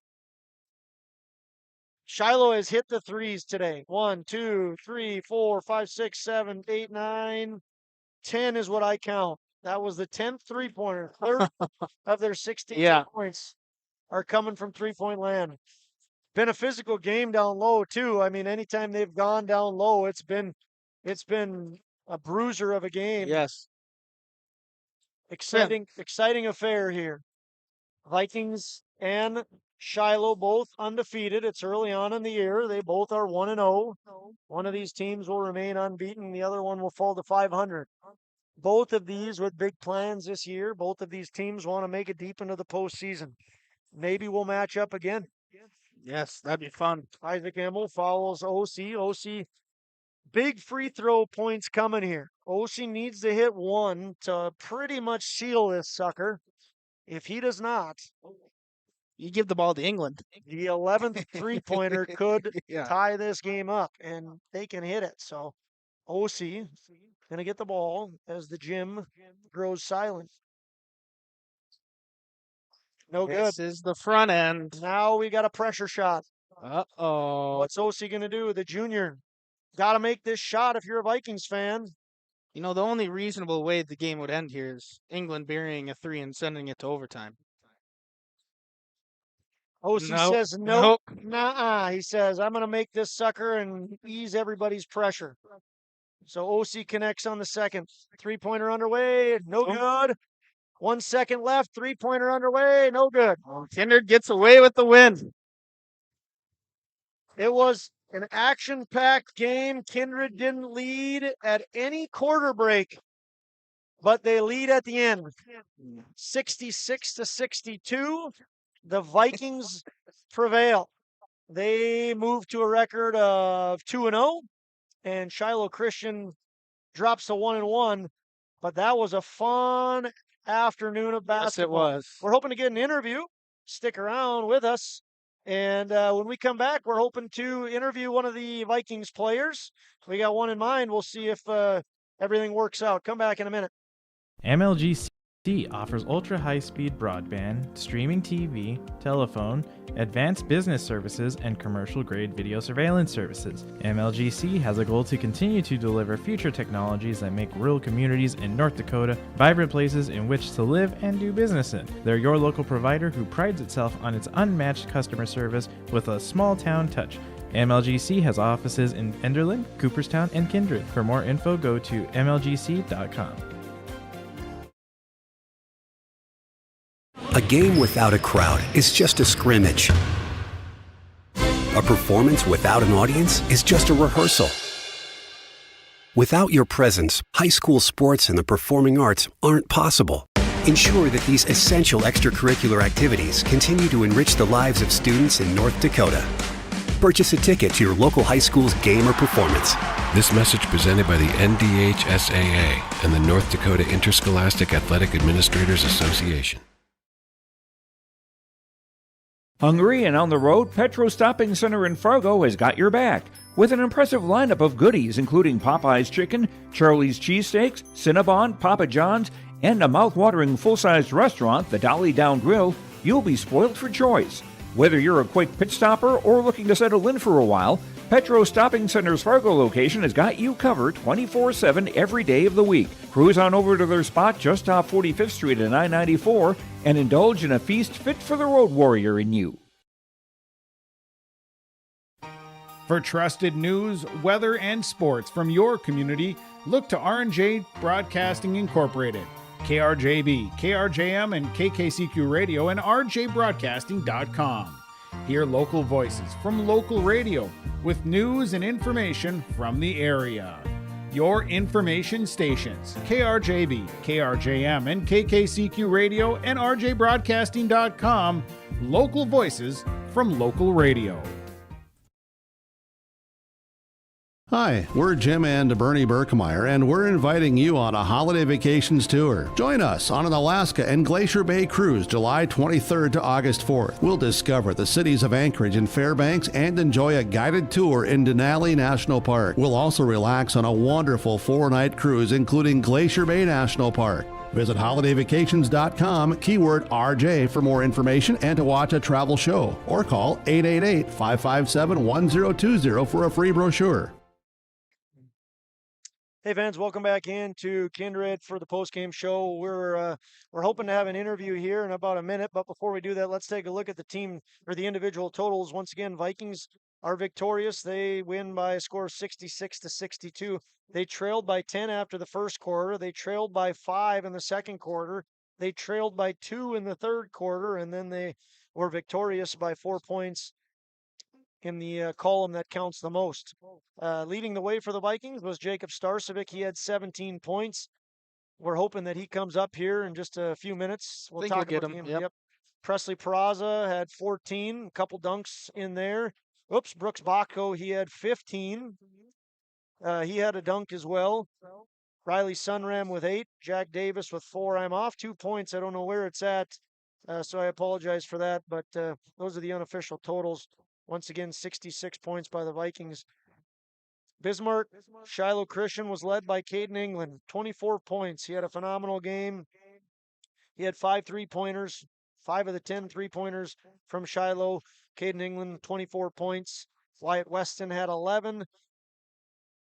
Shiloh has hit the threes today. 1, 2, 3, 4, 5, 6, 7, 8, 9, 10 is what I count. That was the 10th 3-pointer. Third of their 16 points are coming from 3-point land. been a physical game down low too. I mean, anytime they've gone down low, it's been a bruiser of a game. Yes. Exciting affair here. Vikings and Shiloh both undefeated. It's early on in the year. They both are 1-0. One of these teams will remain unbeaten. The other one will fall to 500. Both of these with big plans this year. Both of these teams want to make it deep into the postseason. Maybe we'll match up again. Yes, that'd be fun. Isaac Emmel follows OC. OC, big free throw points coming here. OC needs to hit one to pretty much seal this sucker. If he does not, you give the ball to England. The 11th three-pointer could tie this game up, and they can hit it. So OC going to get the ball as the gym grows silent. No good. This is the front end. Now we got a pressure shot. Uh-oh. What's OC going to do? The junior. Got to make this shot if you're a Vikings fan. You know, the only reasonable way the game would end here is England burying a 3 and sending it to overtime. OC says nope. Nuh-uh. He says, I'm going to make this sucker and ease everybody's pressure. So OC connects on the second. Three-pointer underway. No good. 1 second left. Three-pointer underway. No good. Kindred gets away with the win. It was an action-packed game. Kindred didn't lead at any quarter break, but they lead at the end. 66-62. The Vikings prevail. They move to a record of 2-0, and Shiloh Christian drops to 1-1. But that was a fun afternoon of basketball. Yes, it was. We're hoping to get an interview. Stick around with us. And when we come back, we're hoping to interview one of the Vikings players. We got one in mind. We'll see if everything works out. Come back in a minute. MLGC offers ultra-high-speed broadband, streaming TV, telephone, advanced business services, and commercial-grade video surveillance services. MLGC has a goal to continue to deliver future technologies that make rural communities in North Dakota vibrant places in which to live and do business in. They're your local provider who prides itself on its unmatched customer service with a small-town touch. MLGC has offices in Enderlin, Cooperstown, and Kindred. For more info, go to mlgc.com. A game without a crowd is just a scrimmage. A performance without an audience is just a rehearsal. Without your presence, high school sports and the performing arts aren't possible. Ensure that these essential extracurricular activities continue to enrich the lives of students in North Dakota. Purchase a ticket to your local high school's game or performance. This message presented by the NDHSAA and the North Dakota Interscholastic Athletic Administrators Association. Hungry and on the road, Petro Stopping Center in Fargo has got your back with an impressive lineup of goodies including Popeye's Chicken, Charlie's Cheesesteaks, Cinnabon, Papa John's, and a mouth-watering full-sized restaurant, the Dolly Down Grill. You'll be spoiled for choice. Whether you're a quick pit stopper or looking to settle in for a while, Petro Stopping Center's Fargo location has got you covered 24/7 every day of the week. Cruise on over to their spot just off 45th Street and I-94 and indulge in a feast fit for the road warrior in you. For trusted news, weather, and sports from your community, look to R&J Broadcasting Incorporated. KRJB, KRJM, and KKCQ Radio and rjbroadcasting.com. Hear local voices from local radio with news and information from the area. Your information stations, KRJB, KRJM, and KKCQ Radio and rjbroadcasting.com. Local voices from local radio. Hi, we're Jim and Bernie Berkmeyer, and we're inviting you on a holiday vacations tour. Join us on an Alaska and Glacier Bay cruise July 23rd to August 4th. We'll discover the cities of Anchorage and Fairbanks and enjoy a guided tour in Denali National Park. We'll also relax on a wonderful 4-night cruise including Glacier Bay National Park. Visit holidayvacations.com, keyword RJ for more information and to watch a travel show, or call 888-557-1020 for a free brochure. Hey fans, welcome back into Kindred for the post-game show. We're hoping to have an interview here in about a minute, but before we do that, let's take a look at the team or the individual totals. Once again, Vikings are victorious. They win by a score of 66-62. They trailed by 10 after the first quarter. They trailed by 5 in the second quarter. They trailed by 2 in the third quarter, and then they were victorious by 4 points in the column that counts the most. Leading the way for the Vikings was Jacob Starcevic. He had 17 points. We're hoping that he comes up here in just a few minutes. We'll talk get about him. him. Yep. Presley Peraza had 14, a couple dunks in there. Oops, Brooks Bacco, he had 15. He had a dunk as well. Riley Sunram with 8. Jack Davis with 4. I'm off 2 points. I don't know where it's at, so I apologize for that, but those are the unofficial totals. Once again, 66 points by the Vikings. Bismarck, Shiloh Christian was led by Caden England, 24 points. He had a phenomenal game. He had 5 3-pointers, 5 of the 10 3-pointers from Shiloh. Caden England, 24 points. Wyatt Weston had 11.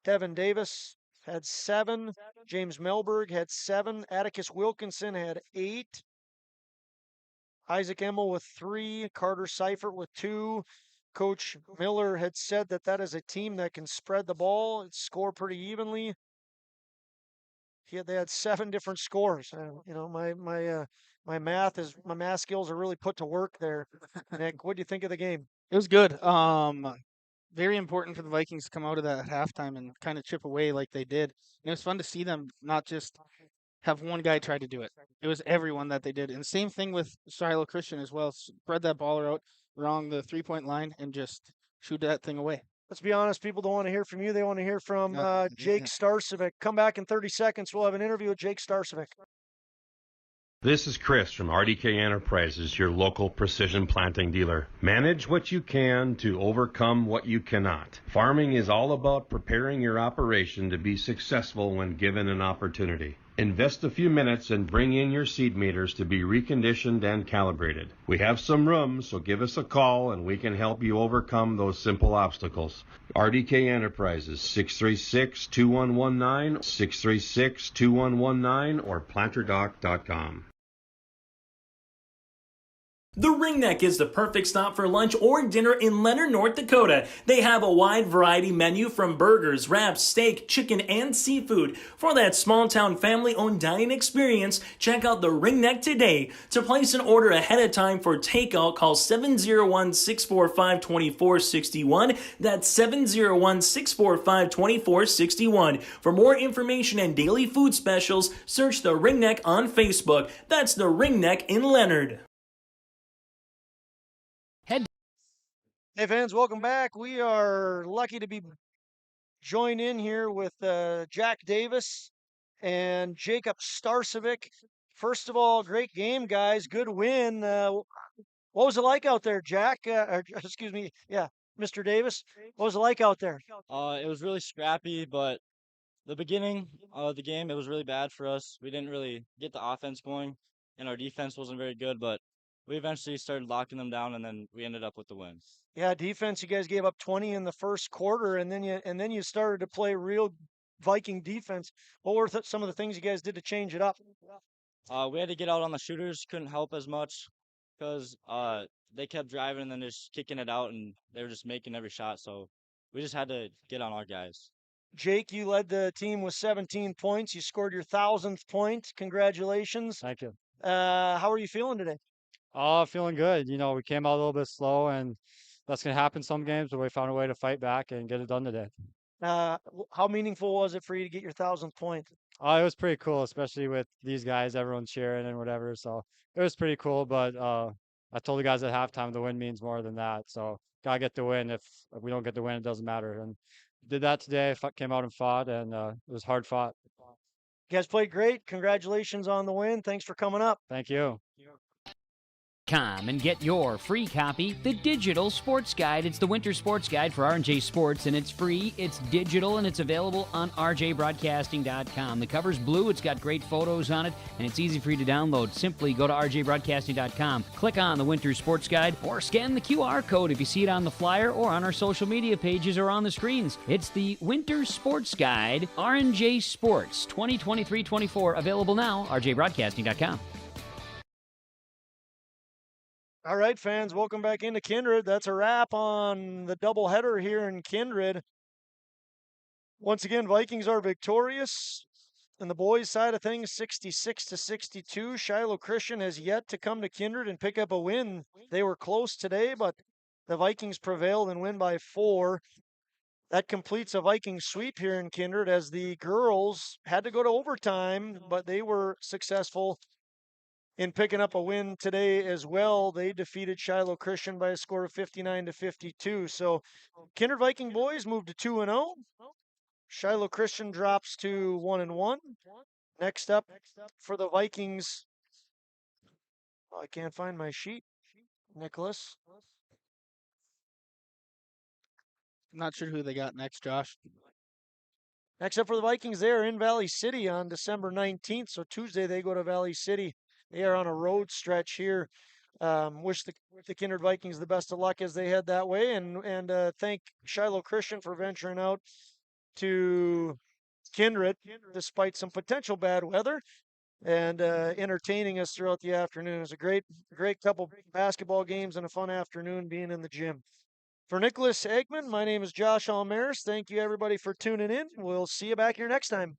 Devin Davis had 7. James Melberg had 7. Atticus Wilkinson had 8. Isaac Emmel with 3. Carter Seifert with 2. Coach Miller had said that is a team that can spread the ball and score pretty evenly. They had 7 different scores. My math skills are really put to work there. Nick, what do you think of the game? It was good. Very important for the Vikings to come out of that halftime and kind of chip away like they did. And it was fun to see them not just have one guy try to do it. It was everyone that they did. And same thing with Shiloh Christian as well. Spread that ball out along the 3-point line and just shoot that thing away. Let's be honest, people don't want to hear from you. They want to hear from Jake Starcevic. Come back in 30 seconds. We'll have an interview with Jake Starcevic. This is Chris from RDK Enterprises, your local precision planting dealer. Manage what you can to overcome what you cannot. Farming is all about preparing your operation to be successful when given an opportunity. Invest a few minutes and bring in your seed meters to be reconditioned and calibrated. We have some room, so give us a call and we can help you overcome those simple obstacles. RDK Enterprises, 636-2119, 636-2119, or planterdoc.com. The Ringneck is the perfect stop for lunch or dinner in Leonard, North Dakota. They have a wide variety menu from burgers, wraps, steak, chicken, and seafood. For that small-town family-owned dining experience, check out the Ringneck today. To place an order ahead of time for takeout, call 701-645-2461. That's 701-645-2461. For more information and daily food specials, search the Ringneck on Facebook. That's the Ringneck in Leonard. Hey fans, welcome back. We are lucky to be joined in here with Jack Davis and Jacob Starcevic. First of all, great game, guys. Good win. What was it like out there, Jack? Excuse me. Yeah, Mr. Davis. What was it like out there? It was really scrappy, but the beginning of the game, it was really bad for us. We didn't really get the offense going, and our defense wasn't very good, but we eventually started locking them down, and then we ended up with the win. Yeah, defense. You guys gave up 20 in the first quarter, and then you started to play real Viking defense. What were some of the things you guys did to change it up? We had to get out on the shooters. Couldn't help as much because they kept driving and then just kicking it out, and they were just making every shot. So we just had to get on our guys. Jake, you led the team with 17 points. You scored your 1,000th point. Congratulations. Thank you. How are you feeling today? Feeling good. You know, we came out a little bit slow, and that's going to happen some games, but we found a way to fight back and get it done today. How meaningful was it for you to get your 1,000th point? It was pretty cool, especially with these guys, everyone cheering and whatever. So it was pretty cool, but I told the guys at halftime the win means more than that. So got to get the win. If we don't get the win, it doesn't matter. And did that today, came out and fought, and it was hard fought. You guys played great. Congratulations on the win. Thanks for coming up. Thank you. And get your free copy, the digital sports guide. It's the winter sports guide for R&J Sports, and it's free, it's digital, and it's available on rjbroadcasting.com. The cover's blue, it's got great photos on it, and it's easy for you to download. Simply go to rjbroadcasting.com, click on the winter sports guide, or scan the QR code if you see it on the flyer or on our social media pages or on the screens. It's the winter sports guide, R&J Sports 2023-24, available now, rjbroadcasting.com. All right, fans, welcome back into Kindred. That's a wrap on the doubleheader here in Kindred. Once again, Vikings are victorious. On the boys' side of things, 66-62. Shiloh Christian has yet to come to Kindred and pick up a win. They were close today, but the Vikings prevailed and win by 4. That completes a Viking sweep here in Kindred as the girls had to go to overtime, but they were successful in picking up a win today as well. They defeated Shiloh Christian by a score of 59-52. So Kindred Viking boys moved to 2-0. Shiloh Christian drops to 1-1. Next up for the Vikings, I can't find my sheet, Nicholas. I'm not sure who they got next, Josh. Next up for the Vikings, they are in Valley City on December 19th. So Tuesday they go to Valley City. They are on a road stretch here. Wish the Kindred Vikings the best of luck as they head that way, and thank Shiloh Christian for venturing out to Kindred despite some potential bad weather and entertaining us throughout the afternoon. It was a great couple basketball games and a fun afternoon being in the gym. For Nicholas Eggman, my name is Josh Almaris. Thank you everybody for tuning in. We'll see you back here next time.